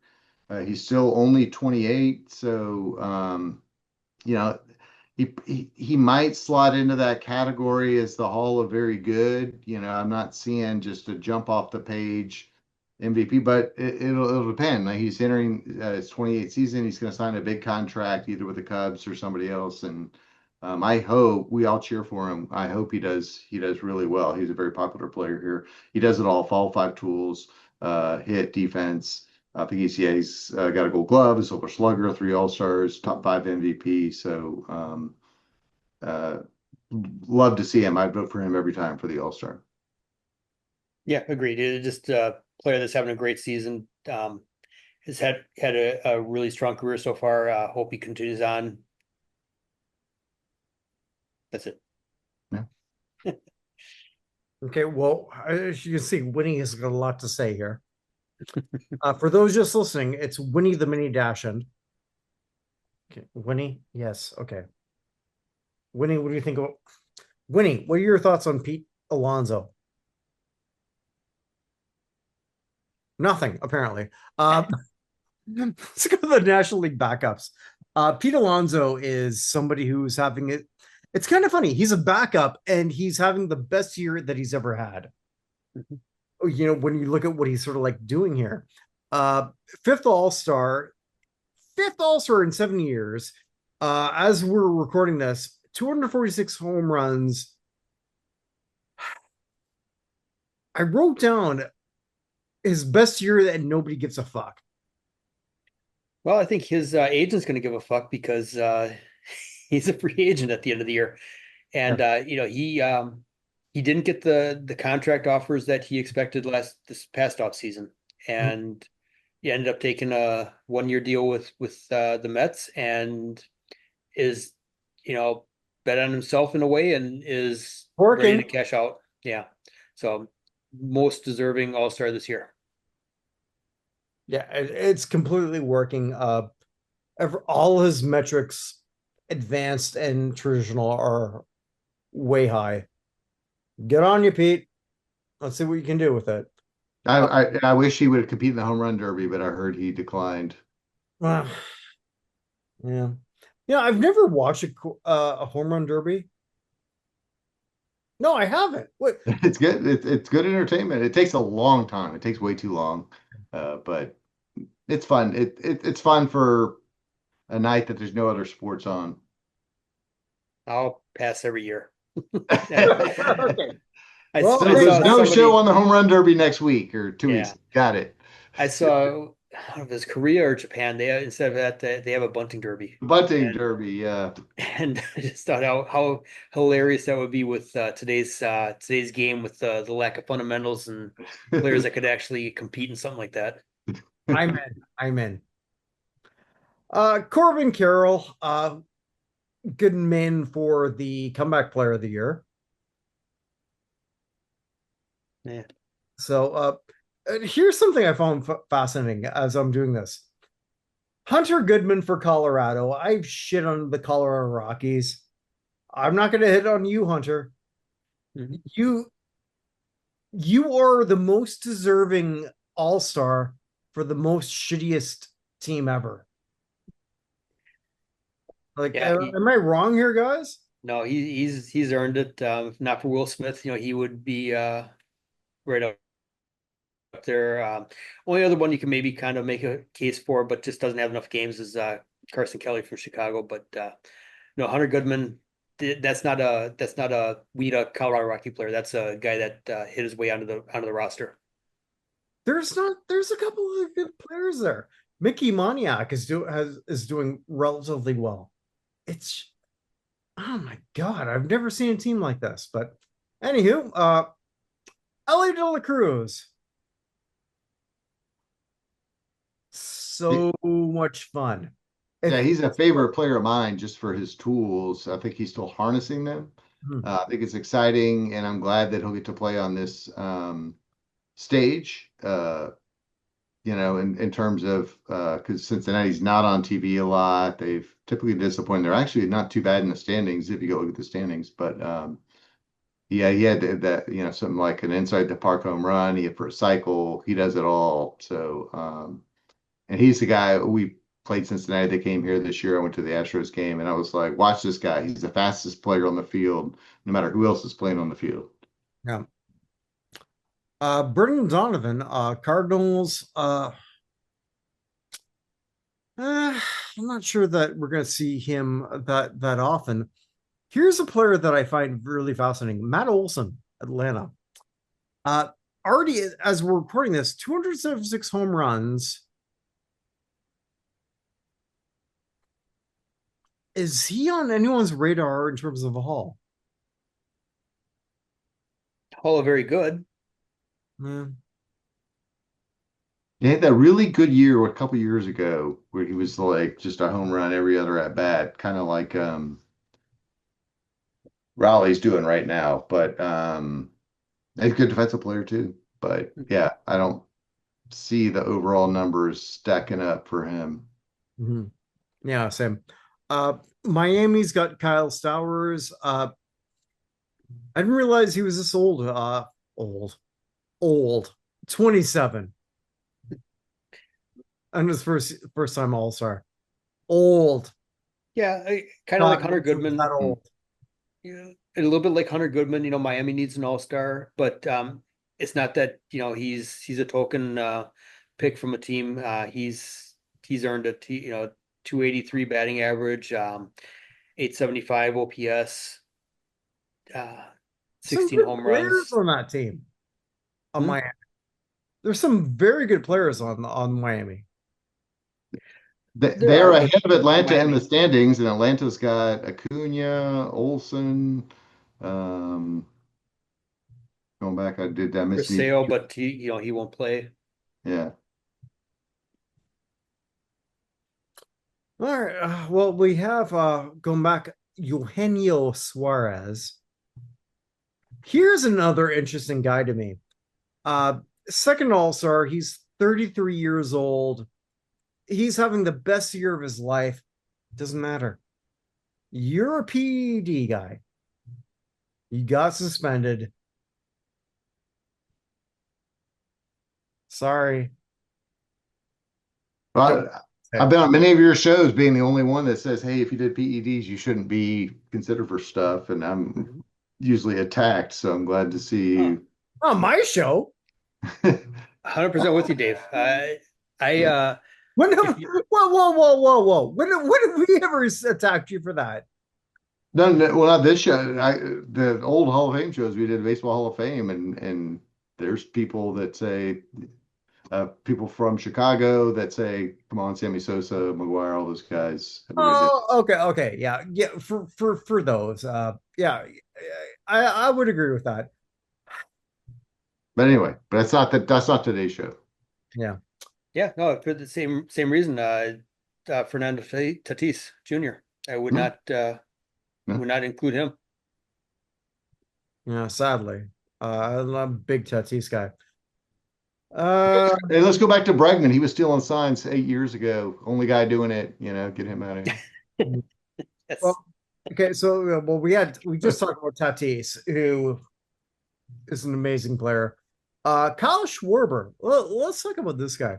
He's still only 28, so you know, he might slot into that category as the Hall of Very Good. You know, I'm not seeing just a jump off the page MVP, but it'll depend. Like, he's entering his 28th season. He's going to sign a big contract either with the Cubs or somebody else, and I hope we all cheer for him. I hope he does really well. He's a very popular player here. He does it all five tools, hit, defense. I think he's got a Gold Glove, a Silver Slugger, 3 All-Stars, top 5 MVP. So love to see him. I'd vote for him every time for the All-Star. Yeah, agreed. It's just a player that's having a great season. Has had a really strong career so far. Hope he continues on. That's it. Yeah. Okay, well, as you can see, Winnie has got a lot to say here. For those just listening, it's Winnie the Mini Dachshund. Okay, Winnie, yes, okay. Winnie, what do you think of Winnie? What are your thoughts on Pete Alonso? Nothing, apparently. Let's go to the National League backups. Pete Alonso is somebody who's having it. It's kind of funny. He's a backup and he's having the best year that he's ever had. You know, when you look at what he's sort of like doing here. Fifth All-Star in 7 years. As we're recording this, 246 home runs. I wrote down his best year that nobody gives a fuck. Well, I think his agent's going to give a fuck because he's a free agent at the end of the year, and you know, he didn't get the contract offers that he expected this past off season, and he ended up taking a 1-year deal with the Mets, and is, you know, bet on himself in a way, and is ready to cash out. Yeah, so most deserving All-Star this year. Yeah, it's completely working. All his metrics, advanced and traditional, are way high. Get on you, Pete. Let's see what you can do with it. I wish he would compete in the home run derby, but I heard he declined. Yeah, I've never watched a home run derby. No, I haven't. What? It's good. It's good entertainment. It takes a long time. It takes way too long, but it's fun. It's fun for a night that there's no other sports on. I'll pass every year. Okay. So there's no show on the home run derby next week or 2 weeks. Got it. I saw, I don't know if it's Korea or Japan. They, instead of that, they have a bunting derby. Derby, yeah. And I just thought how hilarious that would be with today's game, with the lack of fundamentals and players that could actually compete in something like that. I'm in. Corbin Carroll, good man for the comeback player of the year. Yeah. So here's something I found fascinating as I'm doing this. Hunter Goodman for Colorado. I've shit on the Colorado Rockies. I'm not going to hit on you, Hunter. Mm-hmm. You are the most deserving All-Star for the most shittiest team ever. Like, am I wrong here, guys? No, he's earned it. If not for Will Smith, you know, he would be right up there. Only other one you can maybe kind of make a case for, but just doesn't have enough games, is Carson Kelly from Chicago. But no, Hunter Goodman, that's not a Colorado Rocky player. That's a guy that hit his way onto the roster. there's a couple of good players there. Mickey Moniak is doing relatively well. It's oh my god, I've never seen a team like this. But anywho, Ellie De La Cruz. So much fun. Yeah, he's a favorite player of mine just for his tools. I think he's still harnessing them. I think it's exciting, and I'm glad that he'll get to play on this stage. In terms of because Cincinnati's not on TV a lot. They've typically disappointed. They're actually not too bad in the standings if you go look at the standings. But yeah, he had that, something like an inside the park home run. He had for a cycle. He does it all. So, and he's the guy we played Cincinnati. They came here this year. I went to the Astros game, and I was like, watch this guy. He's the fastest player on the field, no matter who else is playing on the field. Yeah. Brendan Donovan, Cardinals. I'm not sure that we're going to see him that often. Here's a player that I find really fascinating: Matt Olson, Atlanta. Already, as we're recording this, 276 home runs. Is he on anyone's radar in terms of a Hall? Hall very good. He had that really good year a couple years ago where he was like just a home run every other at bat, kind of like Raleigh's doing right now. But he's a good defensive player too. But yeah, I don't see the overall numbers stacking up for him. Yeah, same. Miami's got Kyle Stowers. I didn't realize he was this old. Old. 27. And his first time All-Star. Old. Yeah, kind of like Hunter Goodman. That old. Yeah, a little bit like Hunter Goodman. Miami needs an All-Star, but it's not that he's a token pick from a team. He's earned a 283 batting average, 875 OPS, 16 home runs on that team. On Miami, there's some very good players on Miami. They're ahead of Atlanta in the standings, and Atlanta's got Acuna, Olson. Going back, I did that. Sale, but he won't play. Yeah. All right. Well, we have going back, Eugenio Suarez. Here's another interesting guy to me. Second All-Star, he's 33 years old. He's having the best year of his life. Doesn't matter. You're a PED guy. You got suspended. Sorry. Well, I've been on many of your shows being the only one that says, hey, if you did PEDs, you shouldn't be considered for stuff. And I'm usually attacked. So I'm glad to see you. On my show. 100% with you, Dave. Whoa. When have we ever attacked you for that? No, well, not this show. The old Hall of Fame shows we did, Baseball Hall of Fame, and there's people that say, people from Chicago that say, "Come on, Sammy Sosa, McGuire, all those guys." Okay, yeah. For those, yeah, I would agree with that. But anyway, that's not today's show. Yeah. Yeah, no, for the same reason. Fernando Tatis Jr. I would not include him. Yeah, sadly, I'm a big Tatis guy. Hey, let's go back to Bregman. He was stealing signs 8 years ago. Only guy doing it. Get him out of here. Yes. Well, okay, so we just talked about Tatis, who is an amazing player. Kyle Schwarber. Let's talk about this guy.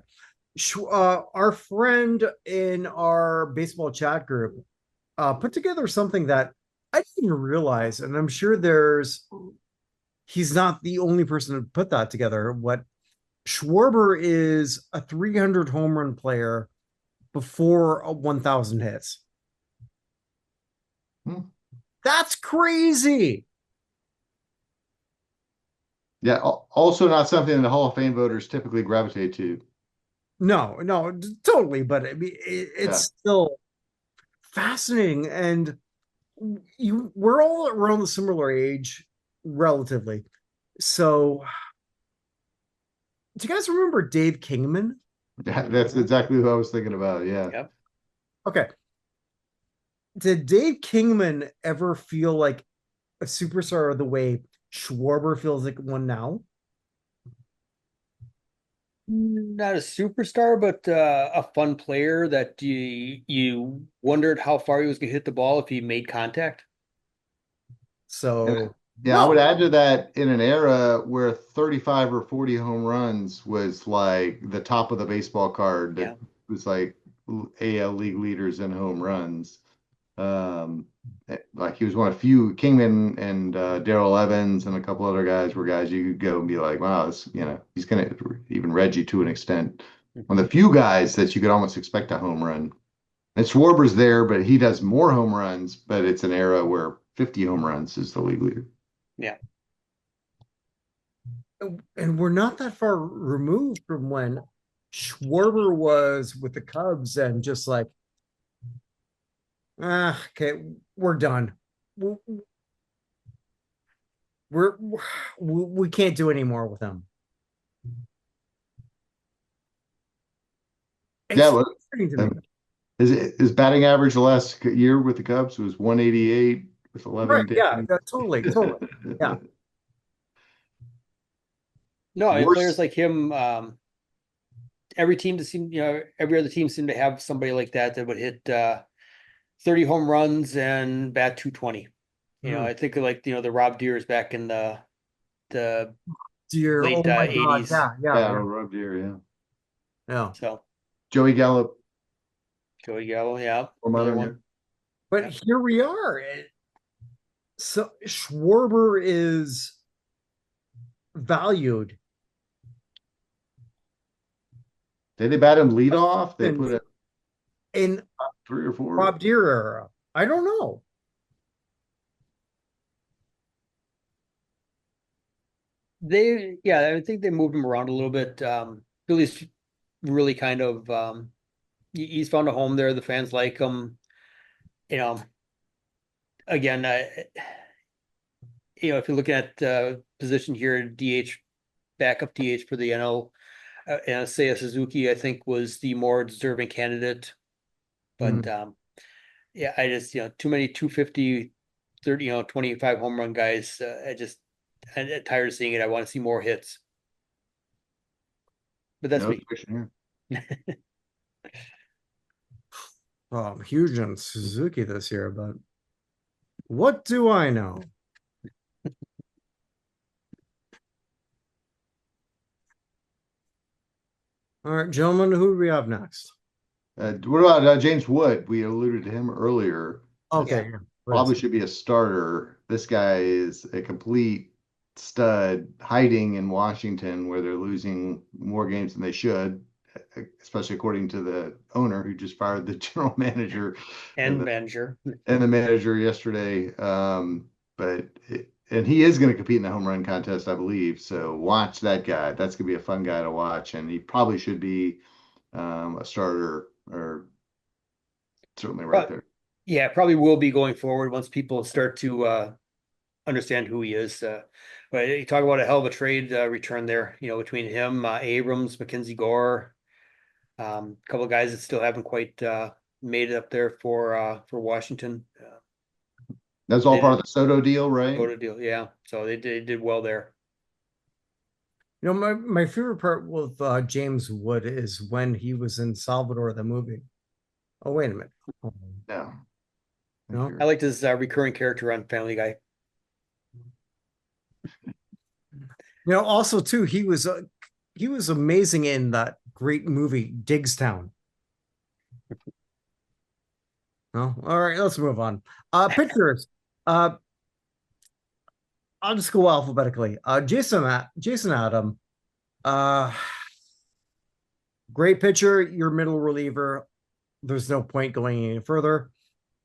Our friend in our baseball chat group put together something that I didn't even realize, and I'm sure he's not the only person to put that together. What Schwarber is a 300 home run player before 1,000 hits. That's crazy. Yeah, also not something the Hall of Fame voters typically gravitate to. No, totally. But I mean, it's Yeah. still fascinating, and we're all around the similar age, relatively. So, do you guys remember Dave Kingman? That's exactly who I was thinking about. Yeah. Yep. Okay. Did Dave Kingman ever feel like a superstar the way Schwarber feels like one now? Not a superstar, but a fun player that you wondered how far he was going to hit the ball if he made contact. So, Yeah, I would no. add to that in an era where 35 or 40 home runs was like the top of the baseball card Yeah. that was like AL league leaders in home runs. Like he was one of few. Kingman and Darrell Evans and a couple other guys were guys you could go and be like, wow, this, he's gonna, even Reggie to an extent, one of the few guys that you could almost expect a home run. And Schwarber's there, but he does more home runs, but it's an era where 50 home runs is the league leader. Yeah. And we're not that far removed from when Schwarber was with the Cubs and just like, okay, we're done. We're we can't do any more with him. Yeah, It's well, fascinating to me. his batting average the last year with the Cubs was 188 with 11 Right? Yeah, games. totally. Yeah. No, and players Worse. like him, every other team seemed to have somebody like that would hit 30 home runs and bat 220. I think of like the Rob Deers back in the Dear, oh late my God, 80s. Yeah, Rob Deere, yeah. yeah. So Joey Gallup, Joey Gallo, yeah, or another mother, yeah. one. But Yeah. here we are. So Schwarber is valued Did they bat him lead off? They put in it in 3 or 4. Rob Deere era. I don't know. I think they moved him around a little bit. Billy's really kind of he's found a home there. The fans like him. You know, again, if you're looking at position here, DH, backup DH for the NL, and say Suzuki, I think was the more deserving candidate. But yeah, I just too many 250, 30, 25 home run guys. I'm tired of seeing it. I want to see more hits. But that's No me. fiction here. I'm huge on Suzuki this year, but what do I know? All right, gentlemen, who do we have next? What about James Wood? We alluded to him earlier. Okay, Probably should be a starter. This guy is a complete stud, hiding in Washington where they're losing more games than they should, especially according to the owner who just fired the general manager and manager. and the manager yesterday. And he is going to compete in the home run contest, I believe. So watch that guy. That's going to be a fun guy to watch, and he probably should be a starter or certainly right there. Yeah, probably will be going forward once people start to understand who he is. But you talk about a hell of a trade return there, between him, Abrams, Mackenzie Gore, a couple of guys that still haven't quite made it up there for Washington. That's all part of the Soto deal, right? Soto deal, yeah. So they did well there. My favorite part with James Wood is when he was in Salvador, the movie. Oh, wait a minute. No. No? I liked his recurring character on Family Guy. Also too, he was amazing in that great movie Digstown. No, all right, let's move on. Pictures. I'll just go alphabetically. Jason Adam. Great pitcher. Your middle reliever. There's no point going any further.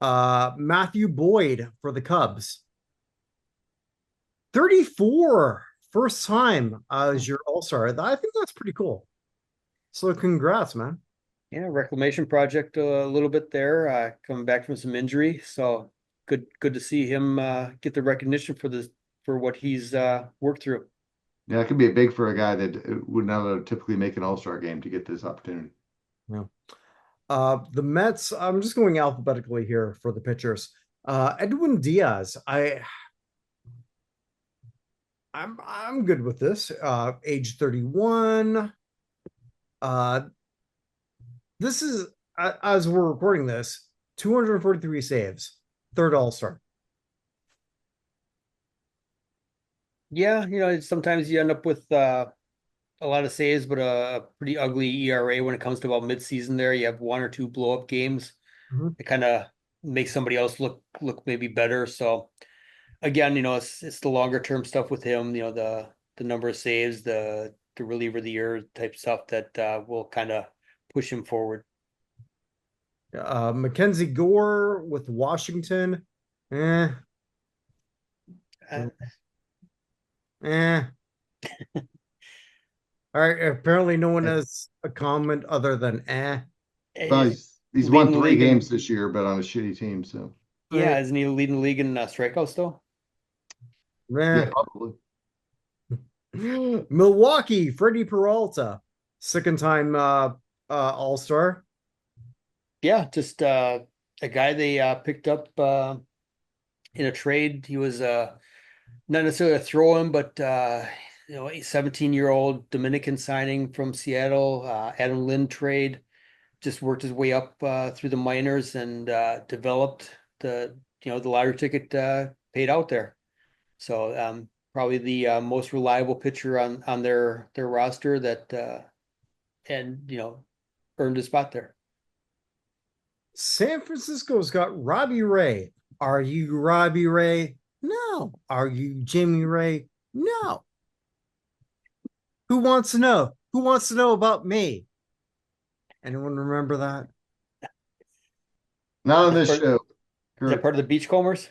Matthew Boyd for the Cubs. 34 first time as your All-Star. I think that's pretty cool. So congrats, man. Yeah, reclamation project a little bit there, coming back from some injury. So good to see him get the recognition for what he's worked through. Yeah, it could be big for a guy that would not typically make an All-Star game to get this opportunity. Yeah. The Mets, I'm just going alphabetically here for the pitchers. Edwin Diaz, I'm good with this. Age 31. This is as we're recording this, 243 saves, third All-Star. Yeah, sometimes you end up with a lot of saves, but a pretty ugly ERA when it comes to about midseason there. You have one or two blow-up games. Mm-hmm. It kind of makes somebody else look maybe better. So again, it's the longer term stuff with him, the number of saves, the reliever of the year type stuff that will kind of push him forward. Mackenzie Gore with Washington. Eh. Uh, Eh. All right. Apparently, no one has a comment other than eh. Well, he's won 3 games this year, but on a shitty team. So yeah, isn't he leading the league in strikeouts though? yeah, probably. Milwaukee, Freddie Peralta, second time All-Star. Yeah, just a guy they picked up in a trade. He was not necessarily a throw-in, but a 17-year-old Dominican signing from Seattle, Adam Lynn trade. Just worked his way up through the minors and developed the lottery ticket paid out there. So probably the most reliable pitcher on their roster that earned a spot there. San Francisco's got Robbie Ray. Are you Robbie Ray? No. Are you Jimmy Ray? No. Who wants to know? Who wants to know about me? Anyone remember that? Not on this show. Is that part of the Beachcombers?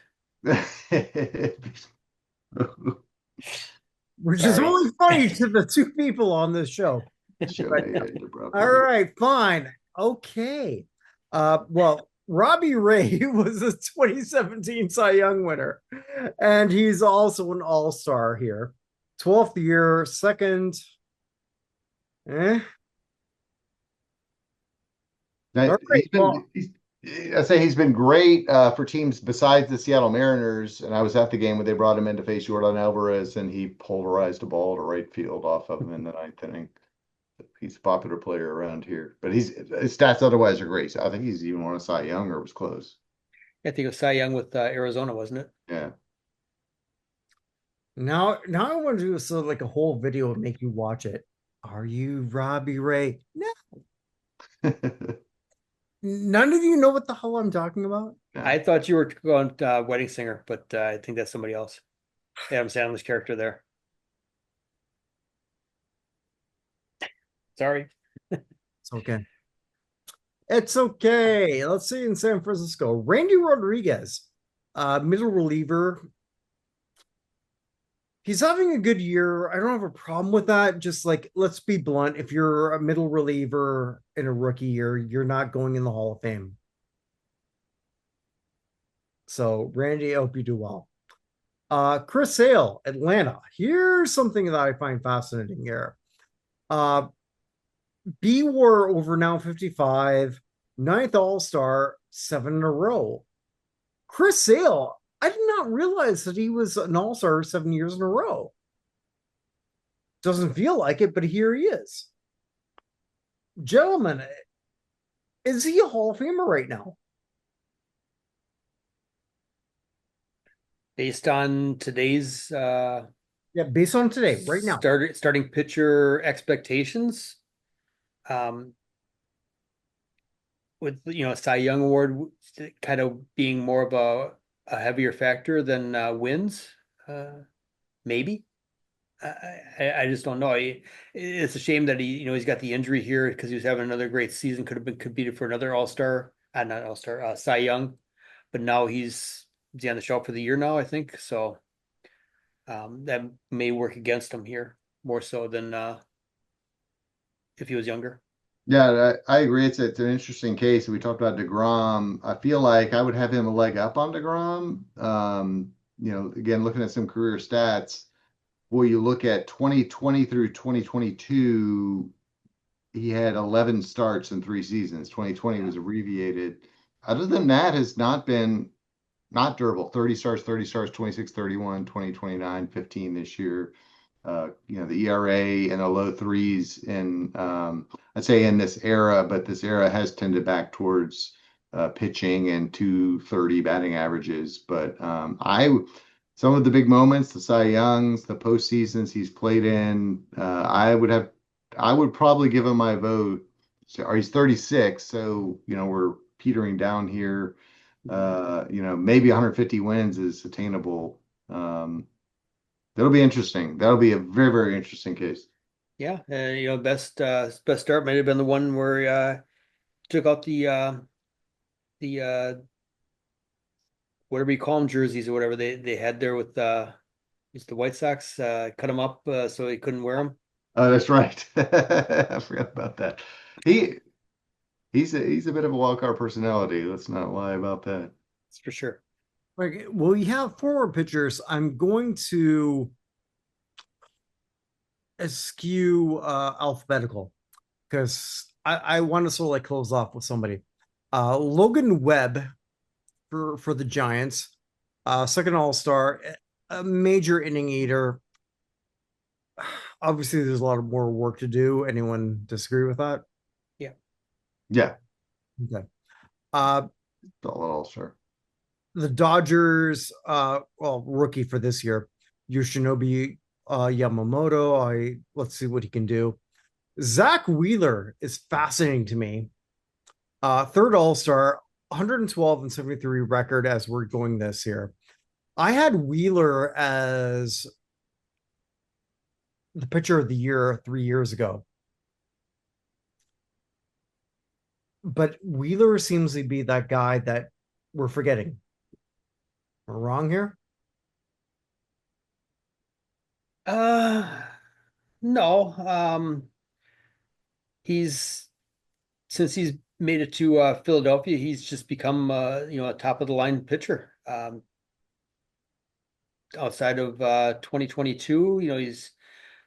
Which is only funny to the two people on this show. All right, fine. Okay. Well, Robbie Ray was a 2017 Cy Young winner, and he's also an All-Star here. 12th year, second. I say he's been great for teams besides the Seattle Mariners, and I was at the game when they brought him in to face Jordan Alvarez, and he pulverized a ball to right field off of him in the 9th inning. He's a popular player around here, but his stats otherwise are great. So I think he's even won a Cy Young or was close. I think it was Cy Young with Arizona, wasn't it? Yeah. Now I want to do like a whole video and make you watch it. Are you Robbie Ray? No. None of you know what the hell I'm talking about? I thought you were going Wedding Singer, but I think that's somebody else. Adam Sandler's character there. Sorry. It's okay. It's okay. Let's see in San Francisco. Randy Rodriguez, middle reliever. He's having a good year. I don't have a problem with that. Just like, let's be blunt. If you're a middle reliever in a rookie year, you're not going in the Hall of Fame. So, Randy, I hope you do well. Chris Sale, Atlanta. Here's something that I find fascinating here. B War over now 55, 9th All-Star, 7 in a row. Chris Sale, I did not realize that he was an All-Star 7 years in a row. Doesn't feel like it, but here he is. Gentlemen, is he a Hall of Famer right now? Based on today's based on today, right now. Starting pitcher expectations. With Cy Young Award kind of being more of a heavier factor than wins, maybe. I just don't know. It's a shame that he's got the injury here because he was having another great season. Could have been competed for another All-Star, not All-Star, Cy Young, but now he's on the shelf for the year now, I think. So That may work against him here more so than if he was younger. Yeah, I agree. It's an interesting case. We talked about DeGrom. I feel like I would have him a leg up on DeGrom. Again, looking at some career stats, boy, you look at 2020 through 2022, he had 11 starts in 3 seasons. 2020 was abbreviated. Other than that, has not durable. 30 starts, 30 starts, 26, 31, 20, 29, 15 this year. The ERA in the low threes in I'd say in this era, but this era has tended back towards pitching and 230 batting averages. But some of the big moments, the Cy Youngs, the postseasons he's played in, I would probably give him my vote. So, he's 36, so we're petering down here. Maybe 150 wins is attainable. That'll be interesting. That'll be a very, very interesting case. Yeah, best start might have been the one where took out the whatever you call them, jerseys or whatever they had there with just the White Sox, cut them up so he couldn't wear them. Oh, that's right. I forgot about that. He's a bit of a wild card personality. Let's not lie about that. That's for sure. Like, well, you have forward pitchers. I'm going to eschew alphabetical because I want to sort of like close off with somebody. Logan Webb for the Giants, second All-Star, a major inning eater. Obviously, there's a lot of more work to do. Anyone disagree with that? Yeah. Yeah. Okay. All-Star. The Dodgers, rookie for this year, Yoshinobu Yamamoto. Let's see what he can do. Zach Wheeler is fascinating to me. Third All-Star, 112 and 73 record as we're going this year. I had Wheeler as the pitcher of the year 3 years ago. But Wheeler seems to be that guy that we're forgetting. Am I wrong here? No. Since he's made it to Philadelphia, he's just become a top of the line pitcher. Outside of 2022, he's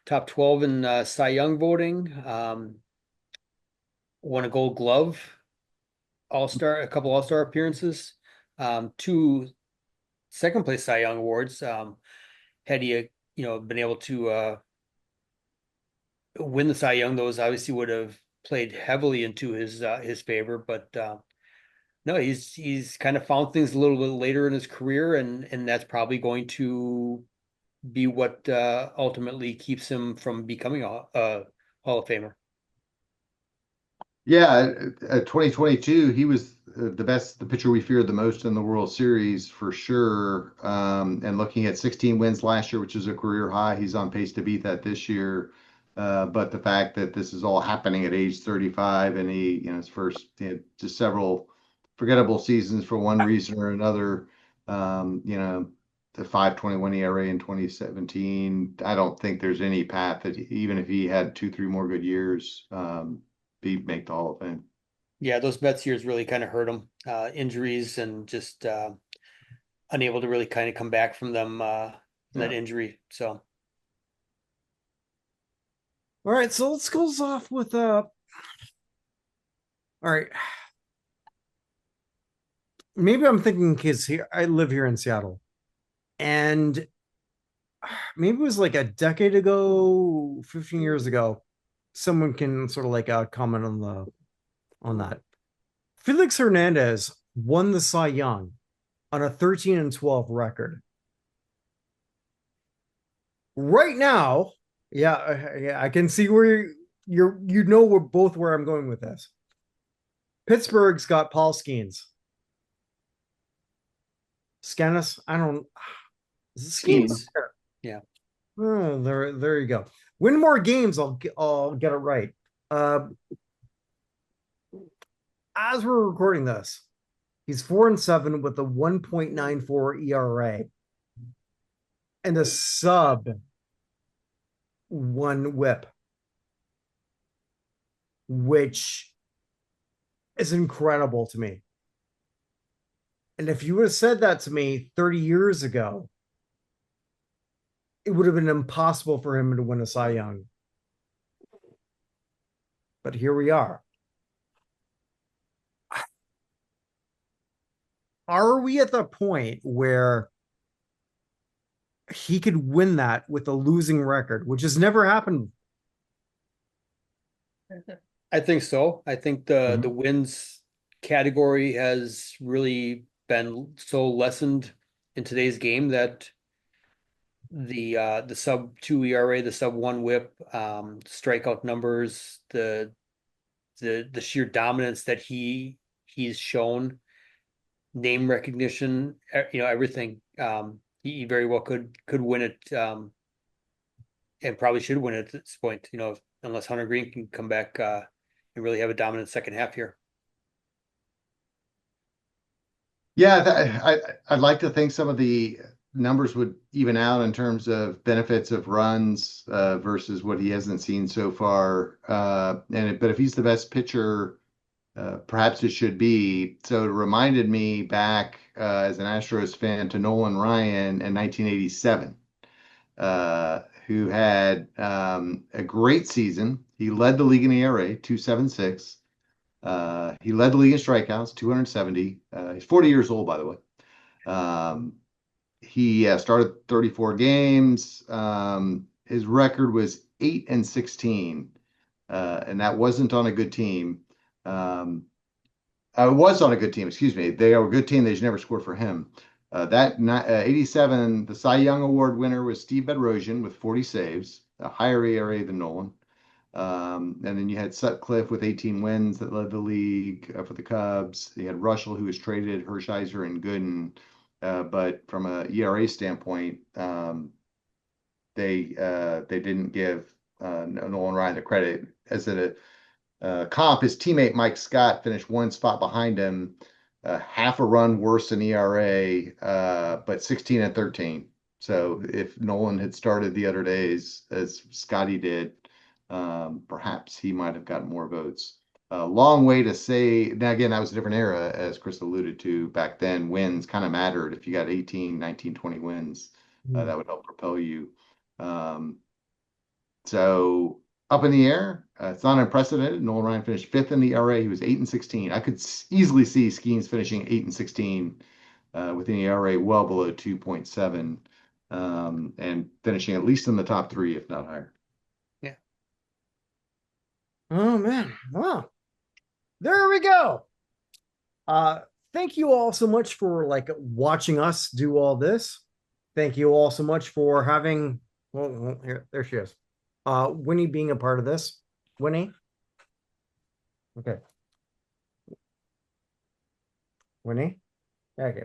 top 12 in Cy Young voting. Won a Gold Glove, a couple All-Star appearances, 2 second place Cy Young awards. Had he been able to win the Cy Young, those obviously would have played heavily into his favor. But no, he's kind of found things a little bit later in his career, and that's probably going to be what ultimately keeps him from becoming a Hall of Famer. Yeah, 2022, he was the pitcher we feared the most in the World Series for sure. And looking at 16 wins last year, which is a career high, he's on pace to beat that this year. But the fact that this is all happening at age 35 and his first just several forgettable seasons for one reason or another, the 5.21 ERA in 2017, I don't think there's any path that even if he had 2-3 more good years, he'd make the Hall of Fame. Yeah, those Mets years really kind of hurt him. Injuries and just unable to really kind of come back from them from that injury. So. All right, so let's go off with all right. Maybe I'm thinking kids here. I live here in Seattle. And maybe it was like a decade ago, 15 years ago. Someone can sort of like comment on that. Felix Hernandez won the Cy Young on a 13-12 record. Right now, yeah, I can see where we're both where I'm going with this. Pittsburgh's got Paul Skenes. Skenes, I don't. Is it Skenes? Yeah. Oh, there you go. Win more games, I'll get it right. As we're recording this, he's 4-7 with a 1.94 ERA. and a sub one whip, which is incredible to me. And if you would have said that to me 30 years ago, it would have been impossible for him to win a Cy Young. But here we are. Are we at the point where he could win that with a losing record, which has never happened? I think so. I think the wins category has really been so lessened in today's game that the sub 2 ERA, the sub 1 whip, strikeout numbers, the sheer dominance that he's shown, name recognition, everything. He very well could win it, and probably should win it at this point, unless Hunter Greene can come back and really have a dominant second half here. Yeah, I'd like to think some of the numbers would even out in terms of benefits of runs versus what he hasn't seen so far. But if he's the best pitcher, perhaps it should be. So it reminded me back as an Astros fan to Nolan Ryan in 1987, who had a great season. He led the league in ERA, 2.76. He led the league in strikeouts, 270. He's 40 years old, by the way. He started 34 games. His record was 8-16, and that wasn't on a good team. It was on a good team, excuse me. They are a good team. They just never scored for him. 87, the Cy Young Award winner was Steve Bedrosian with 40 saves, a higher ERA than Nolan. And then you had Sutcliffe with 18 wins that led the league for the Cubs. You had Russell, who was traded, Hershiser, and Gooden. But from a ERA standpoint, they didn't give Nolan Ryan the credit. As a comp, his teammate Mike Scott finished one spot behind him, half a run worse than ERA, but 16-13. So if Nolan had started the other days as Scotty did, perhaps he might have gotten more votes. A long way to say. Now, again, that was a different era, as Chris alluded to. Back then, wins kind of mattered. If you got 18, 19, 20 wins, that would help propel you. So up in the air, it's not unprecedented. Nolan Ryan finished 5th in the ERA. He was 8-16. I could easily see Skenes finishing 8-16 with an ERA well below 2.7, and finishing at least in the top 3, if not higher. Yeah. Oh man! Wow. There we go. Thank you all so much for watching us do all this. Thank you all so much for having. Well, here, there she is. Winnie being a part of this. Winnie. Okay. Winnie. Okay.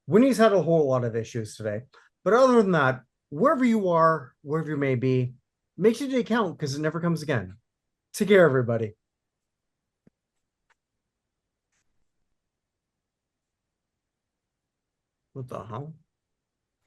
Winnie's had a whole lot of issues today, but other than that, wherever you are, wherever you may be, make sure you count because it never comes again. Take care, everybody. What the hell?